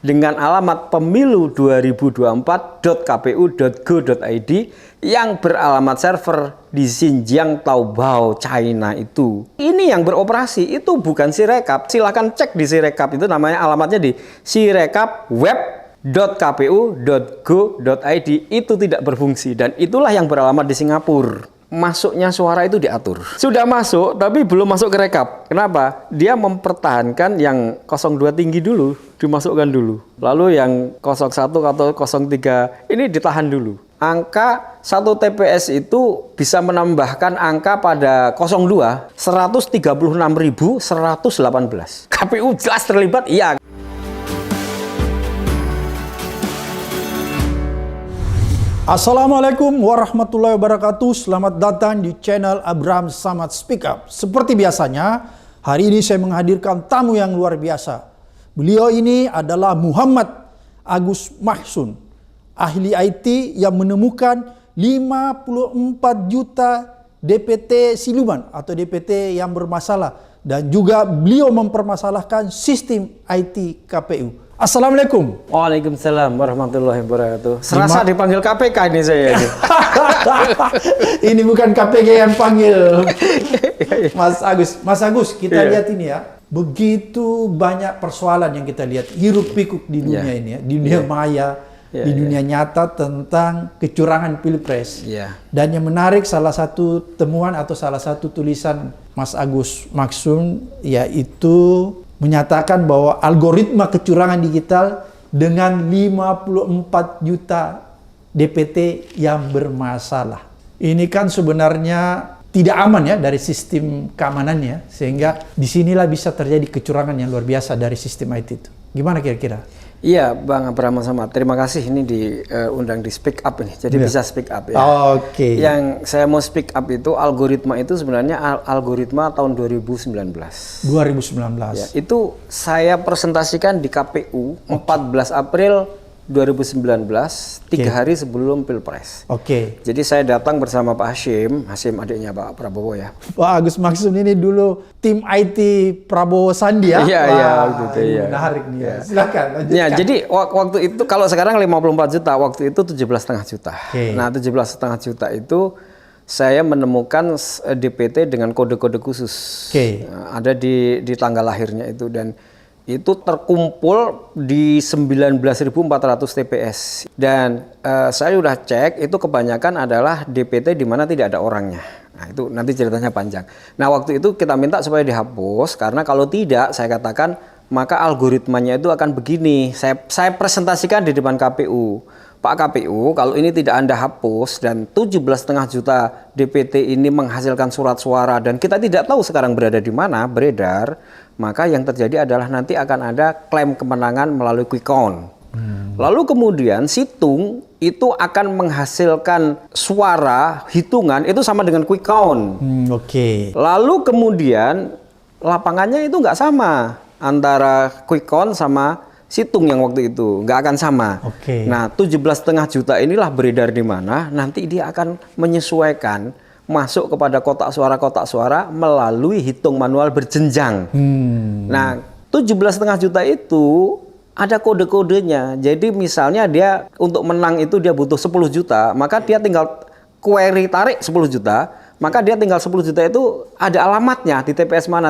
dengan alamat pemilu2024.kpu.go.id yang beralamat server di Xinjiang, Taobao, China itu. Ini yang beroperasi, itu bukan Sirekap. Silahkan cek di Sirekap, itu namanya alamatnya di sirekapweb.kpu.go.id. Itu tidak berfungsi dan itulah yang beralamat di Singapura. Masuknya suara itu diatur. Sudah masuk tapi belum masuk ke rekap. Kenapa? Dia mempertahankan yang 02 tinggi dulu, dimasukkan dulu. Lalu yang 01 atau 03 ini ditahan dulu. Angka 1 TPS itu bisa menambahkan angka pada 02 136.118. KPU jelas terlibat, iya. Assalamualaikum warahmatullahi wabarakatuh. Selamat datang di channel Abraham Samad Speak Up. Seperti biasanya, hari ini saya menghadirkan tamu yang luar biasa. Beliau ini adalah Muhammad Agus Mahsun, ahli IT yang menemukan 54 juta DPT siluman atau DPT yang bermasalah. Dan juga beliau mempermasalahkan sistem IT KPU. Assalamualaikum. Waalaikumsalam warahmatullahi wabarakatuh. Serasa dipanggil KPK ini saya. Ini bukan KPK yang panggil Mas Agus. Mas Agus, kita lihat ini ya. Begitu banyak persoalan yang kita lihat hiruk pikuk di dunia ini ya, di dunia maya, di dunia nyata tentang kecurangan pilpres. Dan yang menarik, salah satu temuan atau salah satu tulisan Mas Agus Mahsun yaitu menyatakan bahwa algoritma kecurangan digital dengan 54 juta DPT yang bermasalah. Ini kan sebenarnya tidak aman ya dari sistem keamanannya, sehingga disinilah bisa terjadi kecurangan yang luar biasa dari sistem IT itu. Gimana kira-kira? Iya, Bang Abraham Samad. Terima kasih ini diundang di Speak Up ini. Jadi bisa speak up ya. Oke. Yang saya mau speak up itu algoritma itu sebenarnya algoritma tahun 2019. 2019. Ya, itu saya presentasikan di KPU 14 April 2019, 3 hari sebelum Pilpres. Jadi saya datang bersama Pak Hashim adiknya Pak Prabowo ya. Pak Agus Mahsun ini dulu tim IT Prabowo Sandi ya? Iya, gitu ya. Menarik nih ya. Silakan lanjutkan. Ya, jadi waktu itu kalau sekarang 54 juta, waktu itu 17,5 juta. Nah, 17,5 juta itu saya menemukan DPT dengan kode-kode khusus. Ada di tanggal lahirnya itu dan itu terkumpul di 19.400 TPS dan saya sudah cek itu kebanyakan adalah DPT di mana tidak ada orangnya. Nah, itu nanti ceritanya panjang. Nah, waktu itu kita minta supaya dihapus karena kalau tidak saya katakan maka algoritmanya itu akan begini. Saya presentasikan di depan KPU. Pak KPU, kalau ini tidak Anda hapus dan 17,5 juta DPT ini menghasilkan surat suara dan kita tidak tahu sekarang berada di mana, beredar, maka yang terjadi adalah nanti akan ada klaim kemenangan melalui quick count. Lalu kemudian situng itu akan menghasilkan suara hitungan itu sama dengan quick count. Lalu kemudian lapangannya itu nggak sama antara quick count sama situng yang waktu itu nggak akan sama. Nah, 17,5 juta inilah beredar di mana nanti dia akan menyesuaikan masuk kepada kotak suara melalui hitung manual berjenjang. Nah, 17,5 juta itu ada kode-kodenya. Jadi misalnya dia untuk menang itu dia butuh 10 juta, maka dia tinggal query tarik 10 juta. Maka dia tinggal 10 juta itu ada alamatnya di TPS mana.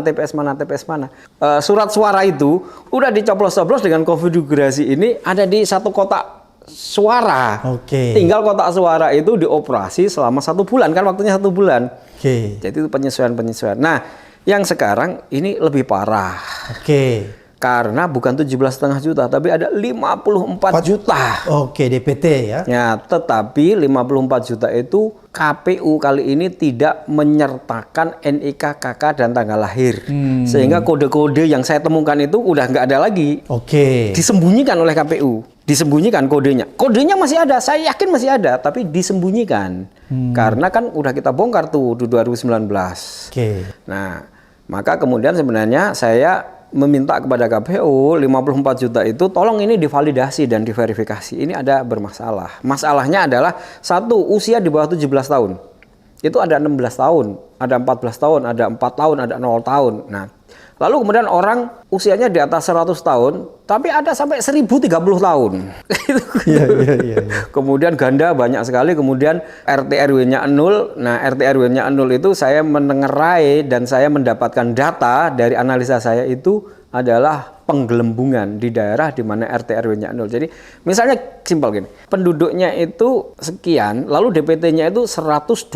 Surat suara itu udah dicoblos-coblos dengan konfigurasi ini ada di satu kotak suara. Tinggal kotak suara itu dioperasi selama 1 bulan, kan waktunya 1 bulan. Jadi itu penyesuaian. Nah, yang sekarang ini lebih parah. Karena bukan 17,5 juta, tapi ada 54 juta. DPT ya. Ya, tetapi 54 juta itu KPU kali ini tidak menyertakan NIK, KK, dan tanggal lahir. Sehingga kode-kode yang saya temukan itu udah nggak ada lagi. Disembunyikan oleh KPU. Disembunyikan kodenya. Kodenya masih ada, saya yakin masih ada, tapi disembunyikan. Karena kan udah kita bongkar tuh di 2019. Nah, maka kemudian sebenarnya saya meminta kepada KPU 54 juta itu tolong ini divalidasi dan diverifikasi. Ini ada bermasalah. Masalahnya adalah satu, usia di bawah 17 tahun. Itu ada 16 tahun, ada 14 tahun, ada 4 tahun, ada 0 tahun. Nah, Lalu kemudian orang usianya di atas 100 tahun, tapi ada sampai 1030 tahun. Iya. Kemudian ganda banyak sekali, kemudian RT RW-nya 0. Nah, RT RW-nya 0 itu saya menengerai dan saya mendapatkan data dari analisa saya itu adalah penggelembungan di daerah di mana RT RW-nya 0. Jadi misalnya simpel gini, penduduknya itu sekian, lalu DPT-nya itu 120%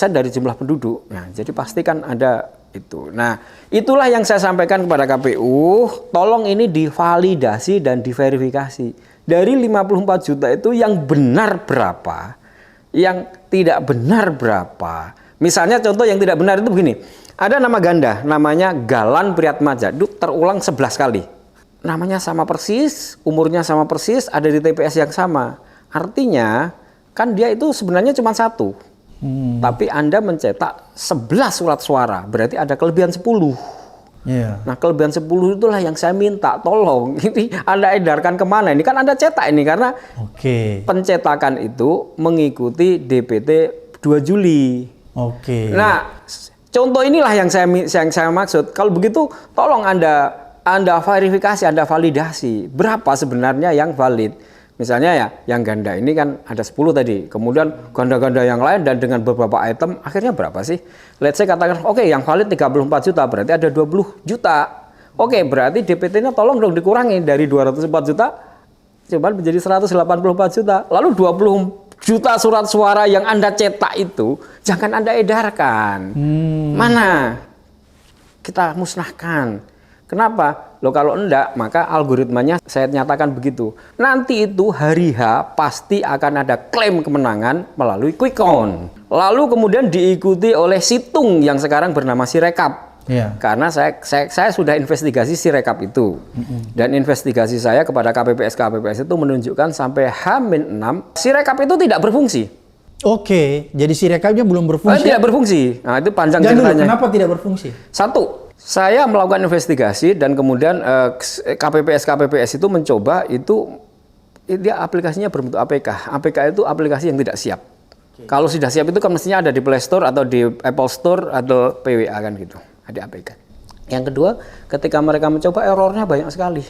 dari jumlah penduduk. Nah, jadi pasti kan ada itu. Nah, itulah yang saya sampaikan kepada KPU, tolong ini divalidasi dan diverifikasi. Dari 54 juta itu yang benar berapa, yang tidak benar berapa. Misalnya contoh yang tidak benar itu begini. Ada nama ganda, namanya Galan Priyatmaja, itu terulang 11 kali. Namanya sama persis, umurnya sama persis, ada di TPS yang sama. Artinya, kan dia itu sebenarnya cuma satu. Tapi Anda mencetak 11 surat suara, berarti ada kelebihan 10. Yeah. Nah, kelebihan 10 itulah yang saya minta, tolong. Ini Anda edarkan kemana? Ini kan Anda cetak ini, karena pencetakan itu mengikuti DPT 2 Juli. Nah, contoh inilah yang saya maksud. Kalau begitu, tolong Anda verifikasi, Anda validasi. Berapa sebenarnya yang valid? Misalnya ya, yang ganda ini kan ada 10 tadi. Kemudian ganda-ganda yang lain dan dengan beberapa item, akhirnya berapa sih? Let's say katakan, oke, yang valid 34 juta, berarti ada 20 juta. Oke, berarti DPT-nya tolong dong dikurangi dari 204 juta, coba menjadi 184 juta. Lalu 20 juta surat suara yang Anda cetak itu, jangan Anda edarkan. Mana? Kita musnahkan. Kenapa? Loh, kalau enggak, maka algoritmanya saya nyatakan begitu. Nanti itu hari H pasti akan ada klaim kemenangan melalui quick count. Lalu kemudian diikuti oleh situng yang sekarang bernama Sirekap. Karena saya sudah investigasi Sirekap itu. Dan investigasi saya kepada KPPS itu menunjukkan sampai H-6 Sirekap itu tidak berfungsi. Oke, jadi Sirekapnya belum berfungsi. Tidak berfungsi. Nah, itu panjang ceritanya. Kenapa tidak berfungsi? Satu, saya melakukan investigasi dan kemudian KPPS itu mencoba itu dia aplikasinya berbentuk APK. APK itu aplikasi yang tidak siap. Kalau sudah siap itu kan mestinya ada di Play Store atau di Apple Store atau PWA kan gitu. Ada APK. Yang kedua, ketika mereka mencoba errornya banyak sekali.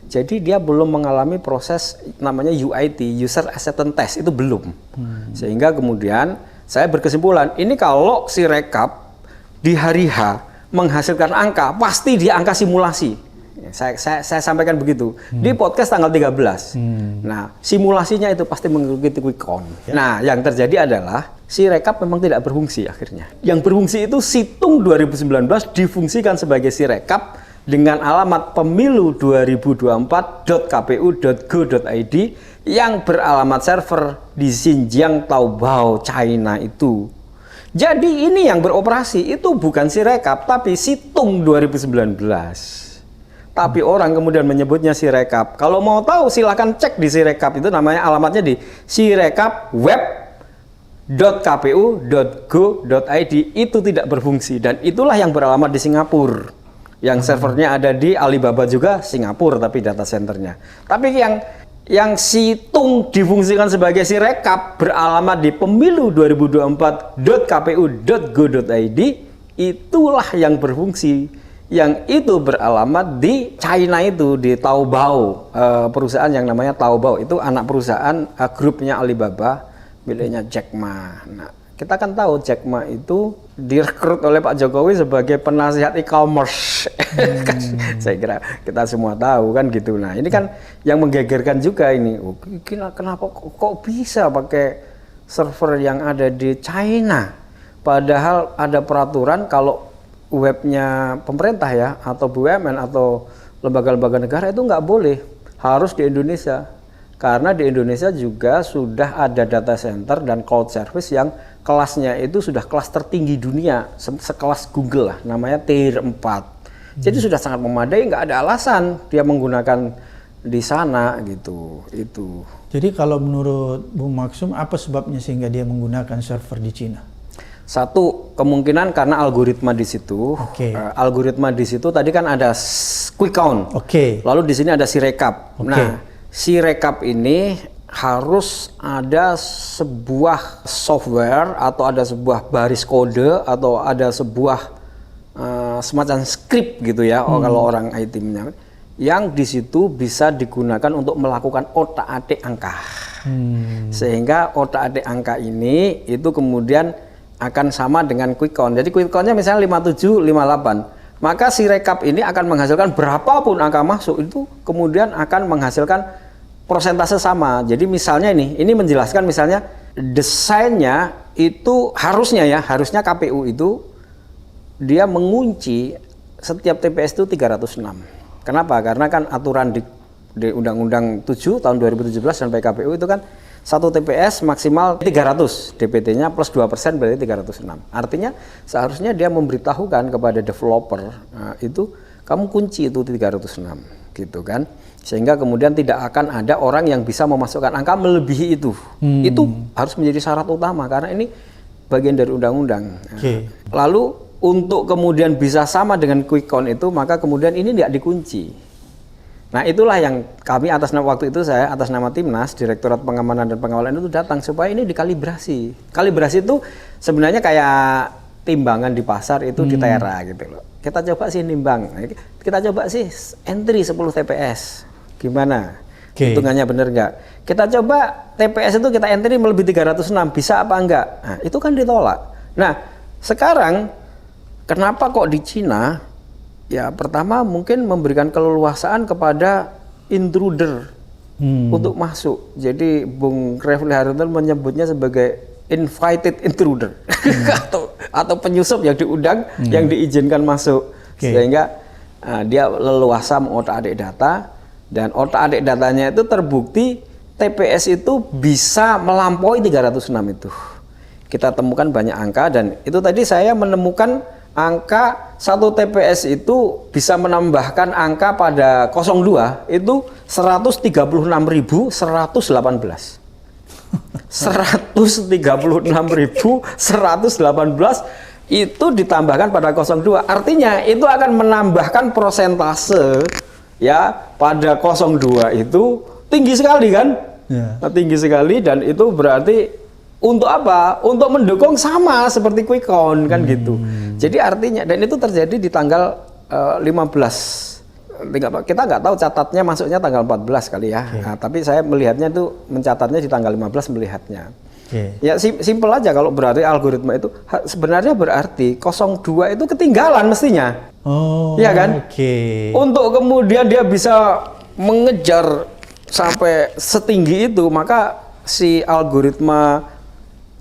Jadi dia belum mengalami proses namanya UIT, User Acceptance Test, itu belum. Sehingga kemudian saya berkesimpulan, ini kalau Sirekap di hari H menghasilkan angka, pasti dia angka simulasi. Saya sampaikan begitu. Di podcast tanggal 13. Nah, simulasinya itu pasti mengikuti quick count. Nah, yang terjadi adalah Sirekap memang tidak berfungsi akhirnya. Yang berfungsi itu situng 2019 difungsikan sebagai Sirekap dengan alamat pemilu2024.kpu.go.id yang beralamat server di Xinjiang, Taobao, China itu. Jadi ini yang beroperasi itu bukan Sirekap tapi situng 2019. Tapi orang kemudian menyebutnya Sirekap. Kalau mau tahu silahkan cek di Sirekap, itu namanya alamatnya di sirekapweb.kpu.go.id. Itu tidak berfungsi dan itulah yang beralamat di Singapura. Yang servernya ada di Alibaba juga Singapura tapi data centernya. Tapi yang situng difungsikan sebagai Sirekap beralamat di pemilu2024.kpu.go.id, itulah yang berfungsi. Yang itu beralamat di China itu, di Taobao, perusahaan yang namanya Taobao. Itu anak perusahaan grupnya Alibaba, miliknya Jack Ma. Nah, kita kan tahu Jack Ma itu direkrut oleh Pak Jokowi sebagai penasihat e-commerce. Saya kira kita semua tahu kan gitu. Nah, ini kan yang menggegerkan juga ini. Oh, kenapa kok bisa pakai server yang ada di China? Padahal ada peraturan kalau webnya pemerintah ya, atau BUMN atau lembaga-lembaga negara itu nggak boleh, harus di Indonesia. Karena di Indonesia juga sudah ada data center dan cloud service yang kelasnya itu sudah kelas tertinggi dunia, sekelas Google lah, namanya Tier 4. Jadi sudah sangat memadai, nggak ada alasan dia menggunakan di sana gitu. Itu. Jadi kalau menurut Bung Maksum, apa sebabnya sehingga dia menggunakan server di Cina? Satu, kemungkinan karena algoritma di situ. Algoritma di situ tadi kan ada quick count. Lalu di sini ada Sirekap. Nah, Sirekap ini harus ada sebuah software atau ada sebuah baris kode atau ada sebuah semacam skrip gitu ya, kalau orang IT menyebut, yang di situ bisa digunakan untuk melakukan otak-atik angka. Sehingga otak-atik angka ini itu kemudian akan sama dengan quick count. Jadi quick count-nya misalnya 57, 58. Maka si rekap ini akan menghasilkan berapapun angka masuk itu kemudian akan menghasilkan persentase sama. Jadi misalnya ini menjelaskan misalnya desainnya itu harusnya KPU itu dia mengunci setiap TPS itu 306. Kenapa? Karena kan aturan di Undang-Undang 7 tahun 2017 dan PKPU itu kan satu TPS maksimal 300, DPT-nya plus 2% berarti 306. Artinya seharusnya dia memberitahukan kepada developer, itu kamu kunci itu 306 gitu kan. Sehingga kemudian tidak akan ada orang yang bisa memasukkan angka melebihi itu. Itu harus menjadi syarat utama karena ini bagian dari undang-undang. Lalu untuk kemudian bisa sama dengan quick count itu, maka kemudian ini tidak dikunci. Nah itulah yang kami waktu itu saya atas nama Timnas, Direktorat Pengamanan dan Pengawalan itu datang supaya ini dikalibrasi. Kalibrasi itu sebenarnya kayak timbangan di pasar itu di Tera gitu loh. Kita coba sih nimbang, kita coba sih entry 10 TPS, gimana? Hitungannya bener nggak? Kita coba TPS itu kita entry melebihi 306, bisa apa enggak? Nah itu kan ditolak. Nah sekarang kenapa kok di Cina? Ya pertama mungkin memberikan keleluasaan kepada intruder untuk masuk. Jadi Bung Refli Harun menyebutnya sebagai invited intruder atau penyusup yang diundang, yang diizinkan masuk. Sehingga dia leluasa mengotak-atik data, dan otak-atik datanya itu terbukti TPS itu bisa melampaui 306 itu. Kita temukan banyak angka, dan itu tadi saya menemukan angka satu TPS itu bisa menambahkan angka pada 02 itu 136.118. 136.118 itu ditambahkan pada 02. Artinya itu akan menambahkan persentase ya pada 02 itu tinggi sekali kan? Tinggi sekali, dan itu berarti untuk apa? Untuk mendukung sama seperti quick count kan gitu. Jadi artinya, dan itu terjadi di tanggal 15. Kita nggak tahu catatnya masuknya tanggal 14 kali ya. Nah, tapi saya melihatnya itu mencatatnya di tanggal 15 melihatnya. Ya simpel aja, kalau berarti algoritma itu sebenarnya berarti 02 itu ketinggalan mestinya. Iya kan? Untuk kemudian dia bisa mengejar sampai setinggi itu, maka si algoritma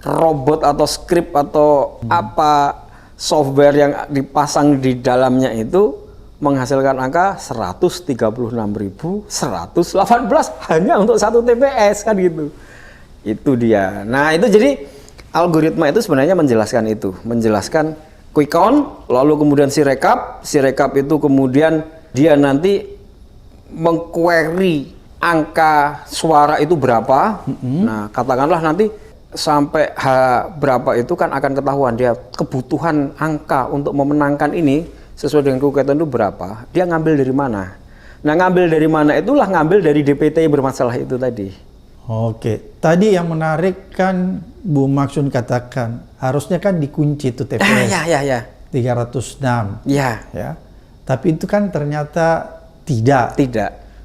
robot atau script atau apa software yang dipasang di dalamnya itu menghasilkan angka 136.118 hanya untuk satu TPS kan gitu. Itu dia. Nah itu jadi algoritma itu sebenarnya menjelaskan itu, menjelaskan quick count, lalu kemudian si rekap itu kemudian dia nanti mengquery angka suara itu berapa. Nah katakanlah nanti sampai berapa itu kan akan ketahuan dia kebutuhan angka untuk memenangkan ini sesuai dengan quick count itu berapa, dia ngambil dari mana. Nah ngambil dari mana itulah ngambil dari DPT yang bermasalah itu tadi. Tadi yang menarik kan Bu Maksun katakan harusnya kan dikunci itu TPS 306 ya. Tapi itu kan ternyata tidak,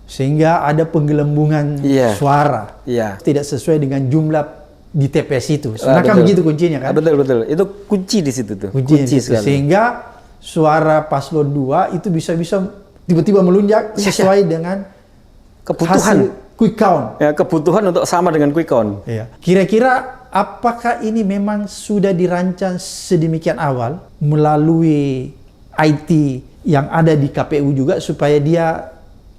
sehingga ada penggelembungan suara, tidak sesuai dengan jumlah di TPS itu. Sebenarnya kan begitu kuncinya kan? Betul. Itu kunci di situ tuh. Kunci sekali. Sehingga suara paslon 2 itu bisa tiba-tiba melunjak sesuai dengan kebutuhan quick count. Ya, kebutuhan untuk sama dengan quick count. Kira-kira apakah ini memang sudah dirancang sedemikian awal melalui IT yang ada di KPU juga supaya dia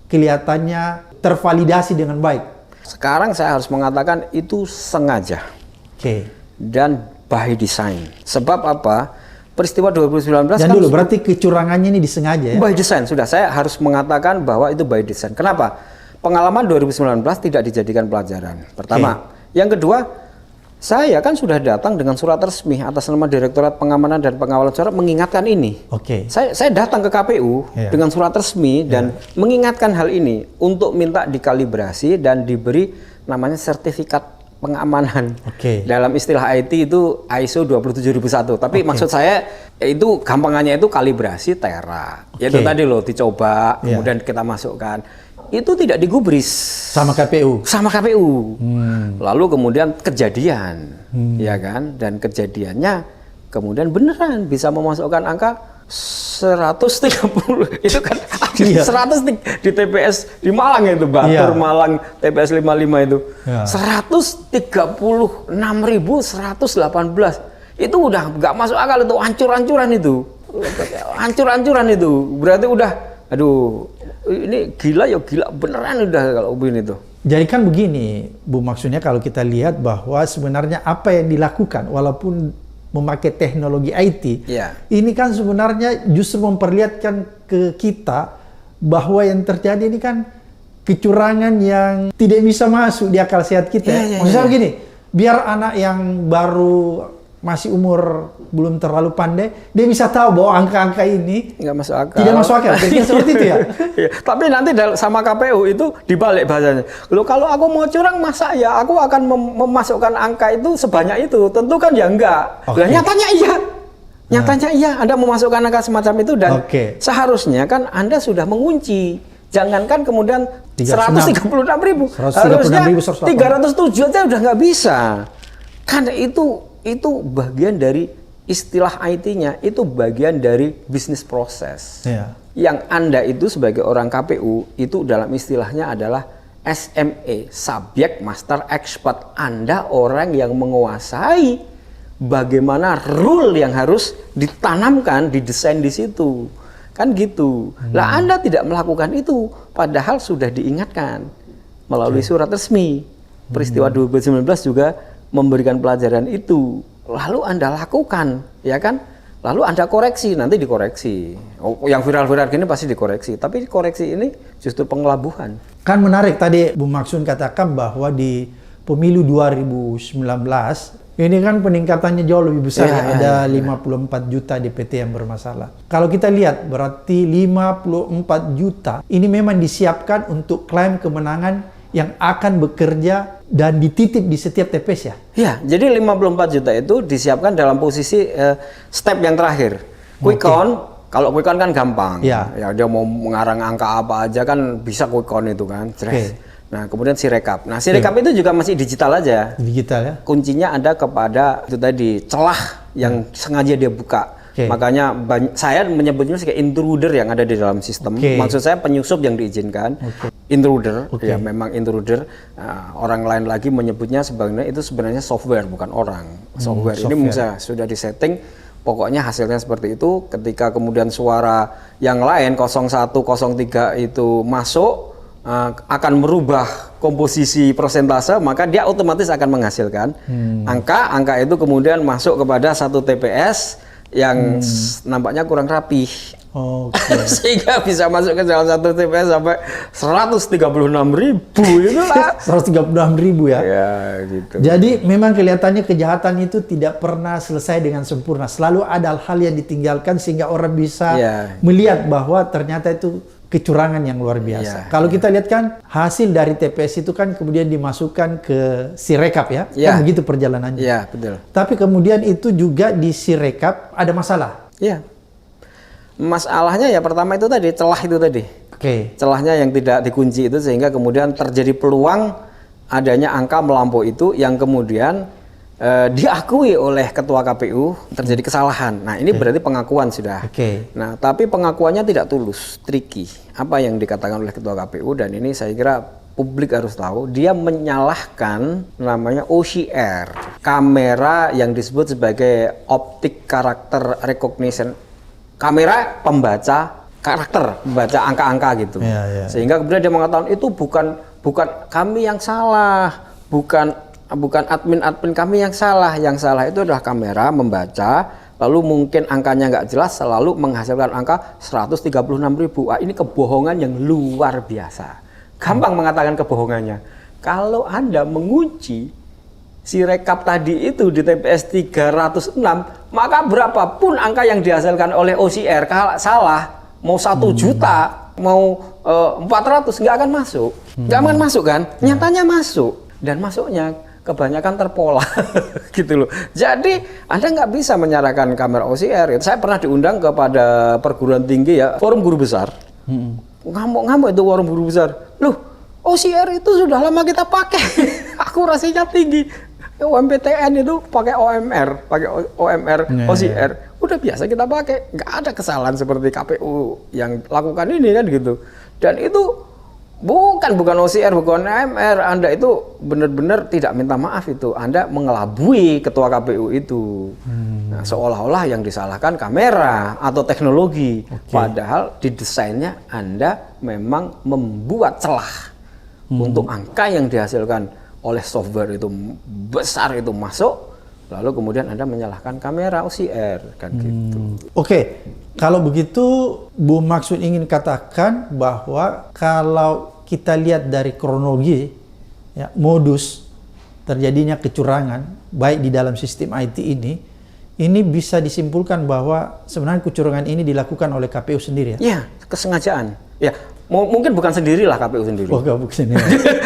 kelihatannya tervalidasi dengan baik? Sekarang saya harus mengatakan itu sengaja. Dan by design. Sebab apa? Peristiwa 2019 dan dulu berarti kecurangannya ini disengaja ya? By design, sudah saya harus mengatakan bahwa itu by design. Kenapa? Pengalaman 2019 tidak dijadikan pelajaran. Pertama. Yang kedua, saya kan sudah datang dengan surat resmi atas nama Direktorat Pengamanan dan Pengawalan Suara mengingatkan ini. Saya datang ke KPU dengan surat resmi dan mengingatkan hal ini untuk minta dikalibrasi dan diberi namanya sertifikat pengamanan. Oke. Dalam istilah IT itu ISO 27001. Tapi maksud saya itu gampangannya itu kalibrasi tera. Itu tadi loh dicoba, kemudian kita masukkan. Itu tidak digubris sama KPU. Sama KPU. Lalu kemudian kejadian, ya kan? Dan kejadiannya kemudian beneran bisa memasukkan angka 130. Itu kan 100 di TPS di Malang itu, Batur Malang TPS 55 itu. 136.118. Itu udah nggak masuk akal, itu hancur-hancuran itu. Hancur-hancuran itu. Berarti udah aduh, ini gila ya gila beneran udah kalau begini tuh. Jadi kan begini, Bu, maksudnya kalau kita lihat bahwa sebenarnya apa yang dilakukan walaupun memakai teknologi IT, ini kan sebenarnya justru memperlihatkan ke kita bahwa yang terjadi ini kan kecurangan yang tidak bisa masuk di akal sehat kita. Maksudnya begini, biar anak yang baru masih umur belum terlalu pandai, dia bisa tahu bahwa angka-angka ini nggak masuk akal. Tidak masuk akal, kira-kira seperti itu ya. Tapi nanti sama KPU itu dibalik bahasanya. Loh, kalau aku mau curang masa ya aku akan memasukkan angka itu sebanyak itu? Tentu kan ya enggak. Lah nyatanya iya. Nyatanya iya, Anda memasukkan angka semacam itu dan seharusnya kan Anda sudah mengunci. Jangankan kemudian 136.000, harusnya 307 aja udah nggak bisa. Karena itu bagian dari istilah IT-nya, itu bagian dari bisnis proses. Yang Anda itu sebagai orang KPU, itu dalam istilahnya adalah SME, Subject Master Expert. Anda orang yang menguasai bagaimana rule yang harus ditanamkan, didesain di situ. Kan gitu. Lah Anda tidak melakukan itu, padahal sudah diingatkan melalui surat resmi. Peristiwa 2019 juga memberikan pelajaran itu, lalu Anda lakukan, ya kan? Lalu Anda koreksi, nanti dikoreksi. Yang viral-viral gini pasti dikoreksi, tapi koreksi ini justru pengelabuhan. Kan menarik tadi Bu Maksun katakan bahwa di pemilu 2019 ini kan peningkatannya jauh lebih besar, ada 54 juta DPT yang bermasalah. Kalau kita lihat berarti 54 juta ini memang disiapkan untuk klaim kemenangan yang akan bekerja dan dititip di setiap TPS ya? Ya, jadi 54 juta itu disiapkan dalam posisi step yang terakhir. Quick count, kalau quick count kan gampang. Ya, dia mau mengarang angka apa aja kan bisa quick count itu kan. Nah, kemudian Sirekap. Nah, Sirekap itu juga masih digital aja. Digital ya? Kuncinya ada kepada itu tadi, celah yang sengaja dia buka. Makanya saya menyebutnya sebagai intruder yang ada di dalam sistem. Maksud saya penyusup yang diizinkan. Intruder, ya memang intruder. Orang lain lagi menyebutnya sebenarnya software bukan orang. Software ini sudah disetting. Pokoknya hasilnya seperti itu. Ketika kemudian suara yang lain 01, 03 itu masuk, akan merubah komposisi persentase, maka dia otomatis akan menghasilkan angka itu kemudian masuk kepada satu TPS yang nampaknya kurang rapih. Sehingga bisa masuk ke dalam satu TPS sampai 136.000 itulah. 136.000 ya? Ya gitu. Jadi memang kelihatannya kejahatan itu tidak pernah selesai dengan sempurna. Selalu ada hal yang ditinggalkan sehingga orang bisa melihat bahwa ternyata itu kecurangan yang luar biasa. Kalau kita lihat kan hasil dari TPS itu kan kemudian dimasukkan ke Sirekap ya? Kan begitu perjalanannya. Iya, betul. Tapi kemudian itu juga di Sirekap ada masalah. Iya. Masalahnya ya pertama itu tadi, celah itu tadi. Celahnya yang tidak dikunci itu sehingga kemudian terjadi peluang adanya angka melampaui itu yang kemudian diakui oleh ketua KPU terjadi kesalahan. Nah, ini berarti pengakuan sudah. Nah, tapi pengakuannya tidak tulus, tricky. Apa yang dikatakan oleh ketua KPU dan ini saya kira publik harus tahu, dia menyalahkan namanya OCR, kamera yang disebut sebagai optic character recognition. Kamera pembaca karakter, membaca angka-angka gitu. Sehingga kemudian dia mengatakan itu bukan kami yang salah, bukan admin kami yang salah itu adalah kamera membaca, lalu mungkin angkanya nggak jelas, selalu menghasilkan angka 136.000. Wah, ini kebohongan yang luar biasa. Gampang mengatakan kebohongannya. Kalau Anda mengunci Sirekap tadi itu di TPS 306, maka berapapun angka yang dihasilkan oleh OCR salah, mau 1 juta, mau 400 nggak akan masuk. Nggak akan masuk kan? Nyatanya masuk. Dan masuknya kebanyakan terpola gitu loh. Jadi Anda nggak bisa menyalahkan kamera OCR. Saya pernah diundang kepada perguruan tinggi ya, forum guru besar. Ngamuk-ngamuk itu forum guru besar. Loh, OCR itu sudah lama kita pakai. Akurasinya tinggi. UMPTN itu pakai OMR, OCR. Udah biasa kita pakai. Nggak ada kesalahan seperti KPU yang lakukan ini kan gitu. Dan itu bukan OCR, bukan AMR. Anda itu benar-benar tidak minta maaf itu. Anda mengelabui ketua KPU itu. Nah, seolah-olah yang disalahkan kamera atau teknologi. Padahal di desainnya Anda memang membuat celah untuk angka yang dihasilkan oleh software itu besar itu masuk. Lalu kemudian Anda menyalahkan kamera OCR kan gitu. Oke, kalau begitu Bu Maksud ingin katakan bahwa kalau kita lihat dari kronologi ya, modus terjadinya kecurangan baik di dalam sistem IT ini bisa disimpulkan bahwa sebenarnya kecurangan ini dilakukan oleh KPU sendiri ya? Iya, kesengajaan. Ya, mungkin bukan sendirilah KPU sendiri. Oh, bukan sendiri.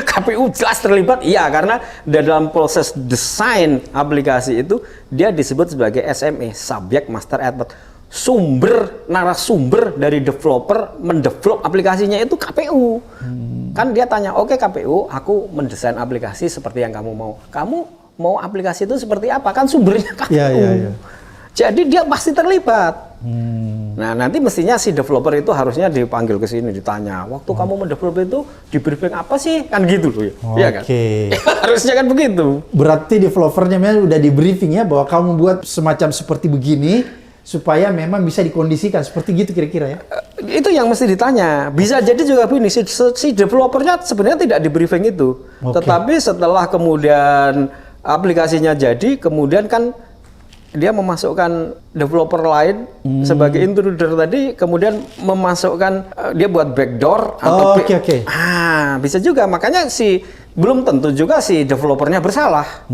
KPU jelas terlibat, iya, karena dalam proses desain aplikasi itu dia disebut sebagai SME, Subject Master Expert. Narasumber dari developer mendevelop aplikasinya itu KPU. Kan dia tanya, oke KPU, aku mendesain aplikasi seperti yang kamu mau. Kamu mau aplikasi itu seperti apa? Kan sumbernya KPU. Ya. Jadi dia pasti terlibat. Nah, nanti mestinya si developer itu harusnya dipanggil ke sini, ditanya, waktu kamu mendevelop itu di briefing apa sih? Kan gitu loh ya. Iya kan? Harusnya kan begitu. Berarti developernya memang udah di briefing ya bahwa kamu buat semacam seperti begini supaya memang bisa dikondisikan seperti gitu kira-kira ya. Itu yang mesti ditanya. Bisa jadi juga begini, si developernya sebenarnya tidak di briefing itu. Tetapi setelah kemudian aplikasinya jadi, kemudian kan dia memasukkan developer lain sebagai intruder tadi, kemudian memasukkan dia buat backdoor atau bisa juga. Makanya belum tentu juga si developernya bersalah.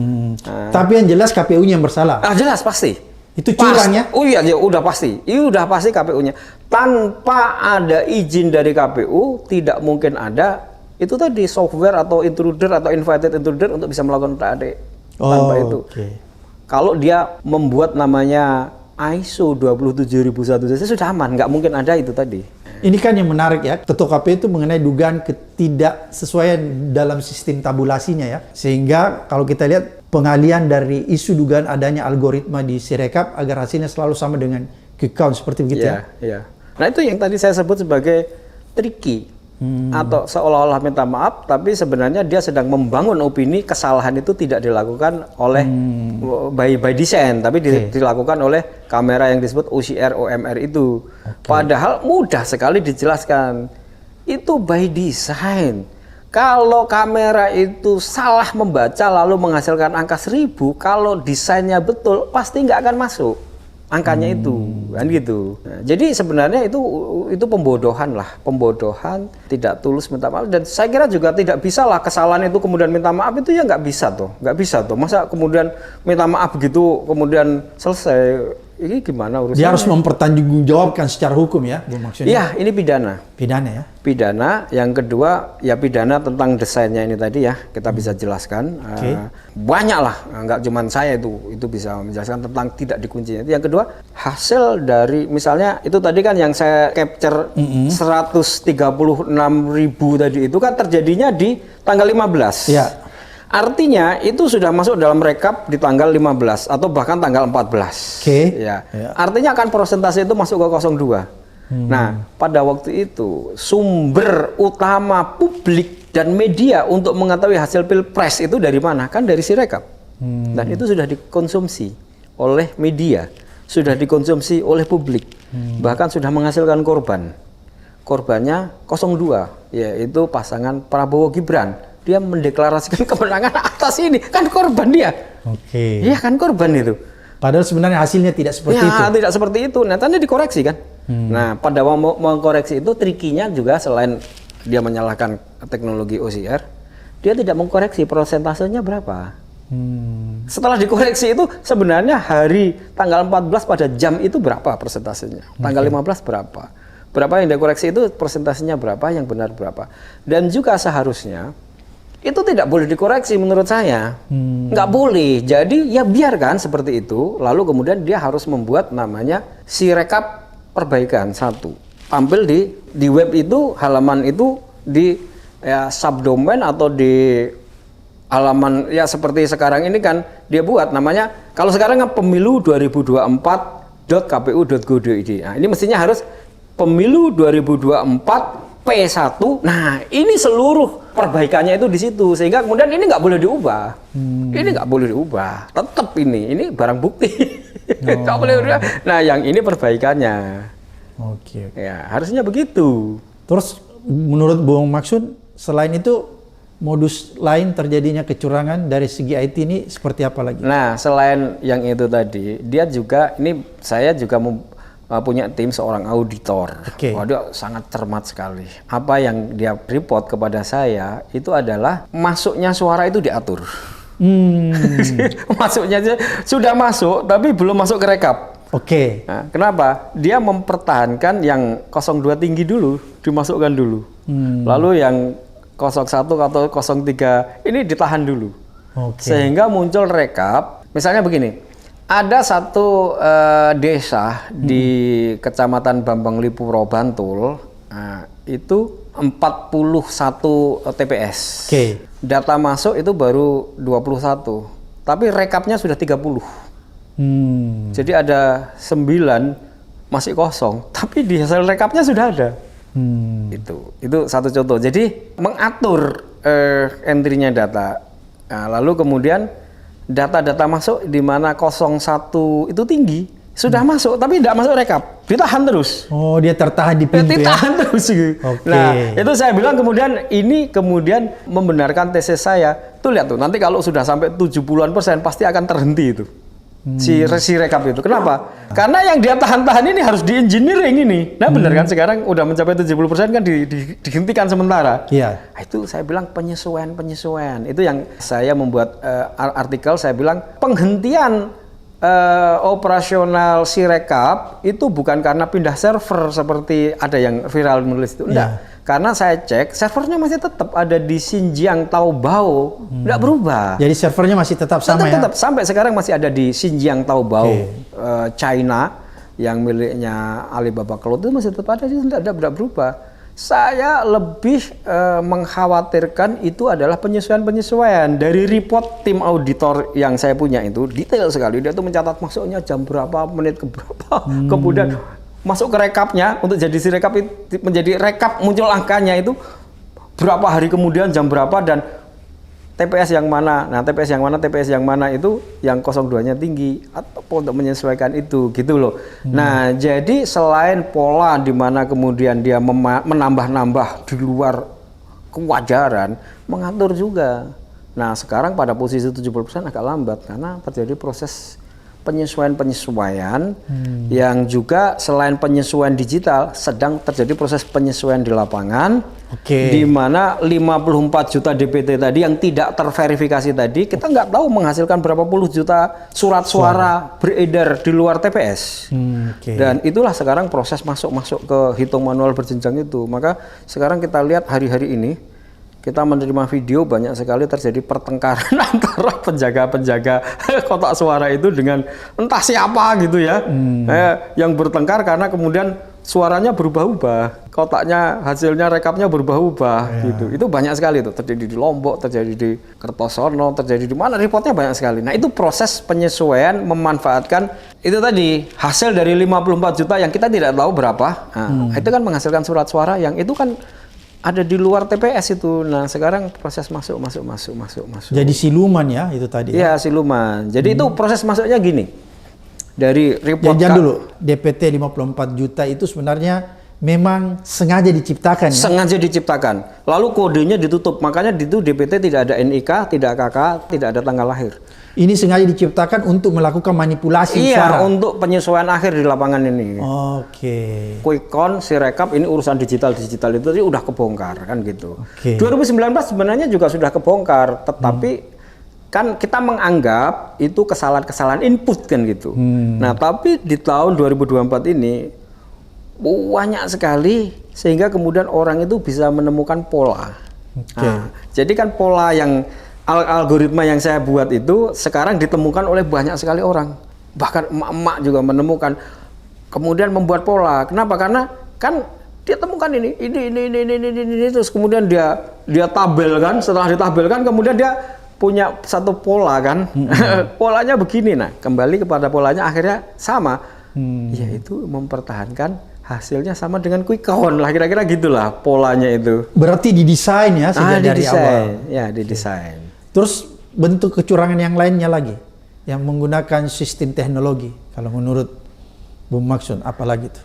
Tapi yang jelas KPU-nya yang bersalah. Jelas pasti. Itu curangnya? Oh iya, udah pasti. Itu udah pasti KPU-nya. Tanpa ada izin dari KPU, tidak mungkin ada itu tadi software atau intruder atau invited intruder untuk bisa melakukan TAD. Tanpa itu. Kalau dia membuat namanya ISO 27001 saja sudah aman, nggak mungkin ada itu tadi. Ini kan yang menarik ya, ketua KPU itu mengenai dugaan ketidaksesuaian dalam sistem tabulasinya ya. Sehingga kalau kita lihat pengalian dari isu dugaan adanya algoritma di Sirekap agar hasilnya selalu sama dengan quick count seperti begitu ya. Iya. Nah itu yang tadi saya sebut sebagai tricky. Atau seolah-olah minta maaf, tapi sebenarnya dia sedang membangun opini kesalahan itu tidak dilakukan oleh by design, tapi dilakukan oleh kamera yang disebut OCR, OMR itu. Padahal mudah sekali dijelaskan. Itu by design. Kalau kamera itu salah membaca lalu menghasilkan angka 1000, kalau desainnya betul pasti nggak akan masuk angkanya itu, kan gitu. Nah, jadi sebenarnya itu pembodohan, tidak tulus minta maaf. Dan saya kira juga tidak bisa lah kesalahan itu kemudian minta maaf itu ya nggak bisa tuh. Masa kemudian minta maaf gitu kemudian selesai. Ini gimana urusannya? Dia harus mempertanggungjawabkan secara hukum ya, Bu maksudnya? Iya, ini pidana. Pidana ya? Pidana. Yang kedua, ya pidana tentang desainnya ini tadi ya, kita bisa jelaskan. Banyak lah, nggak cuma saya itu bisa menjelaskan tentang tidak dikuncinya. Yang kedua, hasil dari misalnya itu tadi kan yang saya capture 136.000 tadi itu kan terjadinya di tanggal 15. Ya. Artinya itu sudah masuk dalam rekap di tanggal 15 atau bahkan tanggal 14. Ya. Artinya akan persentase itu masuk ke 02. Nah, pada waktu itu sumber utama publik dan media untuk mengetahui hasil Pilpres itu dari mana? Kan dari Sirekap. Dan itu sudah dikonsumsi oleh media, sudah dikonsumsi oleh publik. Bahkan sudah menghasilkan korban. Korbannya 02, yaitu pasangan Prabowo Gibran. Dia mendeklarasikan kemenangan atas ini, kan korban dia. Iya kan korban itu. Padahal sebenarnya hasilnya tidak seperti itu. Tidak seperti itu. Nah, tadi dikoreksi kan. Nah, pada mengkoreksi itu trikinya juga selain dia menyalahkan teknologi OCR, dia tidak mengkoreksi persentasenya berapa. Setelah dikoreksi itu sebenarnya hari tanggal 14 pada jam itu berapa persentasenya. Tanggal 15 berapa. Berapa yang dikoreksi itu persentasenya berapa, yang benar berapa. Dan juga seharusnya itu tidak boleh dikoreksi menurut saya. Nggak boleh. Jadi ya biarkan seperti itu. Lalu kemudian dia harus membuat namanya sirekap perbaikan satu. Tampil di web itu, halaman itu di ya, subdomain atau di halaman ya seperti sekarang ini kan dia buat namanya, kalau sekarang kan pemilu 2024.kpu.go.id. Nah, ini mestinya harus pemilu 2024 P1. Nah, ini seluruh perbaikannya itu di situ, sehingga kemudian ini nggak boleh diubah. Ini nggak boleh diubah. Tetap ini barang bukti. Nggak boleh diubah. Nah, yang ini perbaikannya. Oke. Ya, harusnya begitu. Terus menurut Bung Maksud, selain itu modus lain terjadinya kecurangan dari segi IT ini seperti apa lagi? Nah, selain yang itu tadi, dia juga ini saya juga punya tim seorang auditor. Oke. Wah, dia sangat cermat sekali. Apa yang dia report kepada saya itu adalah masuknya suara itu diatur. Masuknya sudah masuk tapi belum masuk ke rekap. Oke. Nah, kenapa? Dia mempertahankan yang 02 tinggi dulu, dimasukkan dulu. Lalu yang 01 atau 03 ini ditahan dulu. Oke. Sehingga muncul rekap. Misalnya begini. Ada satu desa di Kecamatan Bambang Lipuro, Bantul, itu 41 TPS. Oke. Data masuk itu baru 21, tapi rekapnya sudah 30. Jadi ada 9 masih kosong, tapi di hasil rekapnya sudah ada. Itu satu contoh. Jadi mengatur entry-nya data. Nah, lalu kemudian data-data masuk di mana 01 itu tinggi, sudah masuk tapi tidak masuk rekap, ditahan terus. Oh, dia tertahan di pintu ditahan ya? terus. Oke. Nah, itu saya bilang kemudian membenarkan tesis saya. Tuh lihat tuh, nanti kalau sudah sampai 70-an% pasti akan terhenti itu. Si rekap itu. Kenapa? Karena yang dia tahan-tahan ini harus di engineering ini. Nah, benar kan sekarang udah mencapai 70% kan dihentikan sementara. Iya. Nah, itu saya bilang penyesuaian. Itu yang saya membuat artikel, saya bilang penghentian operasional Sirekap itu bukan karena pindah server seperti ada yang viral menulis itu. Enggak. Yeah. Karena saya cek servernya masih tetap ada di Xinjiang Taobao, enggak berubah. Jadi servernya masih tetap sama ya? Tetap sampai sekarang masih ada di Xinjiang Taobao, China, yang miliknya Alibaba Cloud itu masih tetap ada, tidak berubah. Saya lebih mengkhawatirkan itu adalah penyesuaian dari report tim auditor yang saya punya itu detail sekali. Dia tuh mencatat masuknya jam berapa, menit ke berapa, kemudian masuk ke rekapnya untuk jadi si rekap menjadi rekap muncul angkanya itu berapa hari kemudian jam berapa dan TPS yang mana. Nah, TPS yang mana itu yang 02-nya tinggi atau untuk menyesuaikan itu gitu loh. Nah, jadi selain pola di mana kemudian dia menambah-nambah di luar kewajaran, mengatur juga. Nah, sekarang pada posisi 70% agak lambat karena terjadi proses penyesuaian yang juga selain penyesuaian digital sedang terjadi proses penyesuaian di lapangan. Di mana 54 juta DPT tadi yang tidak terverifikasi tadi kita nggak tahu menghasilkan berapa puluh juta surat suara beredar di luar TPS. Dan itulah sekarang proses masuk ke hitung manual berjenjang itu. Maka sekarang kita lihat hari-hari ini kita menerima video banyak sekali terjadi pertengkaran antara penjaga-penjaga kotak suara itu dengan entah siapa gitu ya, yang bertengkar karena kemudian suaranya berubah-ubah, kotaknya hasilnya rekapnya berubah-ubah gitu. Itu banyak sekali itu terjadi di Lombok, terjadi di Kertosono, terjadi di mana reportnya banyak sekali. Nah, itu proses penyesuaian memanfaatkan itu tadi hasil dari 54 juta yang kita tidak tahu berapa. Nah, itu kan menghasilkan surat suara yang itu kan ada di luar TPS itu. Nah, sekarang proses masuk. Jadi siluman ya itu tadi. Iya, siluman. Jadi itu proses masuknya gini. Dari report jangan dulu. DPT 54 juta itu sebenarnya memang sengaja diciptakan ya? Sengaja diciptakan. Lalu kodenya ditutup. Makanya itu DPT tidak ada NIK, tidak KK, tidak ada tanggal lahir. Ini sengaja diciptakan untuk melakukan manipulasi suara. Iya, untuk penyesuaian akhir di lapangan ini. Oke. Quick count, Sirekap ini urusan digital itu tadi udah kebongkar kan gitu. 2019 sebenarnya juga sudah kebongkar, tetapi kan kita menganggap itu kesalahan-kesalahan input kan gitu. Nah, tapi di tahun 2024 ini banyak sekali sehingga kemudian orang itu bisa menemukan pola. Nah, jadi kan pola yang algoritma yang saya buat itu sekarang ditemukan oleh banyak sekali orang. Bahkan emak-emak juga menemukan, kemudian membuat pola. Kenapa? Karena kan dia temukan ini, terus kemudian dia tabelkan. Setelah ditabelkan, kemudian dia punya satu pola kan. Polanya begini. Nah, kembali kepada polanya akhirnya sama, yaitu mempertahankan hasilnya sama dengan quick count lah, kira-kira gitulah polanya itu. Berarti didesain ya sejak dari awal. Ya, didesain. Terus bentuk kecurangan yang lainnya lagi yang menggunakan sistem teknologi, kalau menurut Bung Maksud apalagi itu?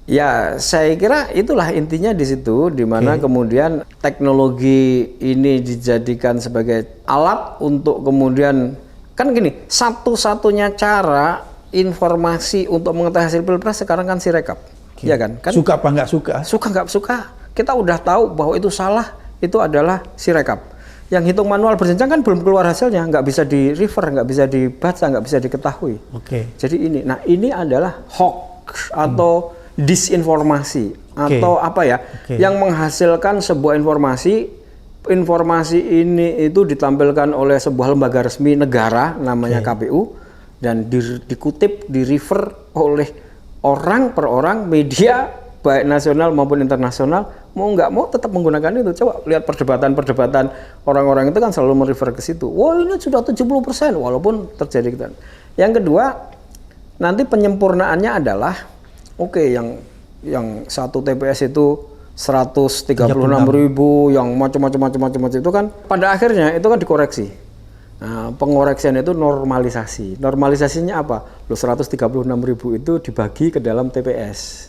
Ya, saya kira itulah intinya di situ, di mana kemudian teknologi ini dijadikan sebagai alat untuk kemudian, kan gini, satu-satunya cara informasi untuk mengetahui hasil pilpres sekarang kan Sirekap, ya kan? Suka apa nggak suka? Suka nggak suka, kita udah tahu bahwa itu salah, itu adalah Sirekap. Yang hitung manual berjenjang kan belum keluar hasilnya, nggak bisa di refer, nggak bisa dibaca, nggak bisa diketahui. Jadi ini adalah hoax atau disinformasi atau apa ya, yang menghasilkan sebuah informasi ini itu ditampilkan oleh sebuah lembaga resmi negara namanya KPU dan dikutip, di refer oleh orang per orang, media baik nasional maupun internasional, mau nggak mau tetap menggunakan itu. Coba lihat perdebatan orang-orang itu kan selalu merefer ke situ. Wah, ini sudah 70% walaupun terjadi gitu. Yang kedua, nanti penyempurnaannya adalah yang satu TPS itu 136.000, yang macam-macam itu kan pada akhirnya itu kan dikoreksi. Nah, pengoreksian itu normalisasi. Normalisasinya apa? 136.000 itu dibagi ke dalam TPS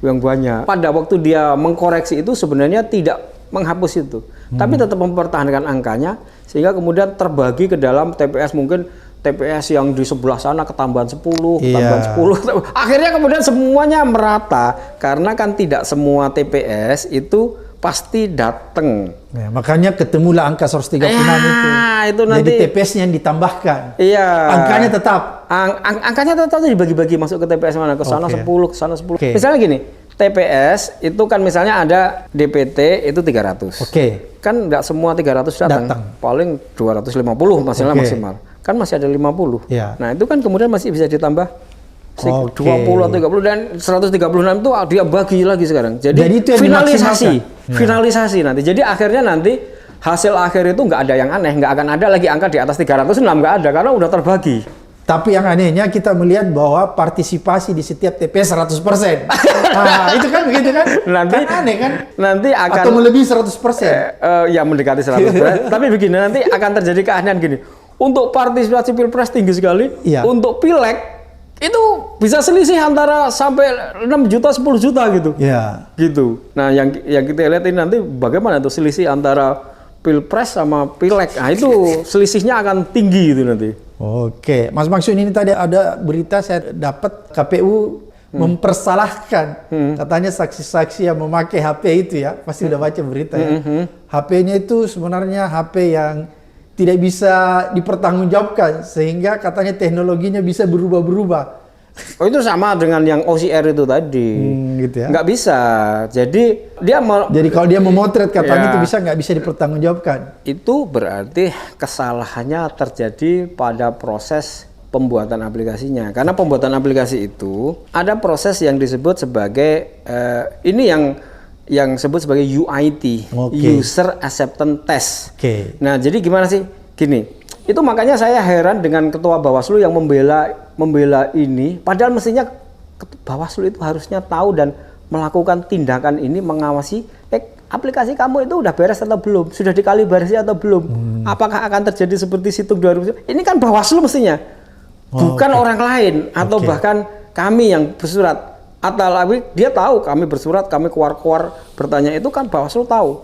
yang banyak. Pada waktu dia mengkoreksi itu sebenarnya tidak menghapus itu, tapi tetap mempertahankan angkanya sehingga kemudian terbagi ke dalam TPS, mungkin TPS yang di sebelah sana ketambahan 10, ketambahan 10. Akhirnya kemudian semuanya merata karena kan tidak semua TPS itu pasti datang. Ya, makanya ketemulah angka 136 itu. Itu nanti jadi TPS-nya yang ditambahkan. Iya. Angkanya tetap. Angkanya tetap dibagi-bagi masuk ke TPS mana, ke sana 10, ke sana 10. Misalnya gini, TPS itu kan misalnya ada DPT itu 300. Kan nggak semua 300 datang. Paling 250 maksimal. Kan masih ada 50. Nah, itu kan kemudian masih bisa ditambah 20 atau 30 dan 136 itu dia bagi lagi sekarang. Jadi itu finalisasi nanti. Jadi akhirnya nanti hasil akhir itu nggak ada yang aneh, nggak akan ada lagi angka di atas 306, nggak ada karena udah terbagi. Tapi yang anehnya kita melihat bahwa partisipasi di setiap TPS 100%. Nah, itu kan begitu kan? Nanti kan aneh kan? Nanti akan atau melebihi 100%. Ya mendekati 100%. Tapi begini, nanti akan terjadi keanehan gini. Untuk partisipasi Pilpres tinggi sekali, untuk Pileg itu bisa selisih antara sampai 6 juta 10 juta gitu. Gitu. Nah, yang kita lihat ini nanti bagaimana tuh selisih antara Pilpres sama Pileg. Nah, itu selisihnya akan tinggi itu nanti. Mas Maksud, ini tadi ada berita saya dapat KPU mempersalahkan katanya saksi-saksi yang memakai HP itu ya. Pasti udah baca berita ya. HP-nya itu sebenarnya HP yang tidak bisa dipertanggungjawabkan sehingga katanya teknologinya bisa berubah-berubah. Itu sama dengan yang OCR itu tadi. Gitu ya. Nggak bisa. Jadi kalau dia memotret katanya itu nggak bisa dipertanggungjawabkan. Itu berarti kesalahannya terjadi pada proses pembuatan aplikasinya. Karena pembuatan aplikasi itu ada proses yang disebut sebagai ini yang disebut sebagai UIT, User Acceptance Test. Nah, jadi gimana sih? Gini, itu makanya saya heran dengan Ketua Bawaslu yang membela ini, padahal mestinya Bawaslu itu harusnya tahu dan melakukan tindakan ini, mengawasi aplikasi kamu itu udah beres atau belum, sudah dikalibrasi atau belum, apakah akan terjadi seperti situng 2000. Ini kan Bawaslu mestinya, bukan orang lain atau bahkan kami yang bersurat. Atau dia tahu kami bersurat, kami keluar bertanya, itu kan Bawaslu tahu.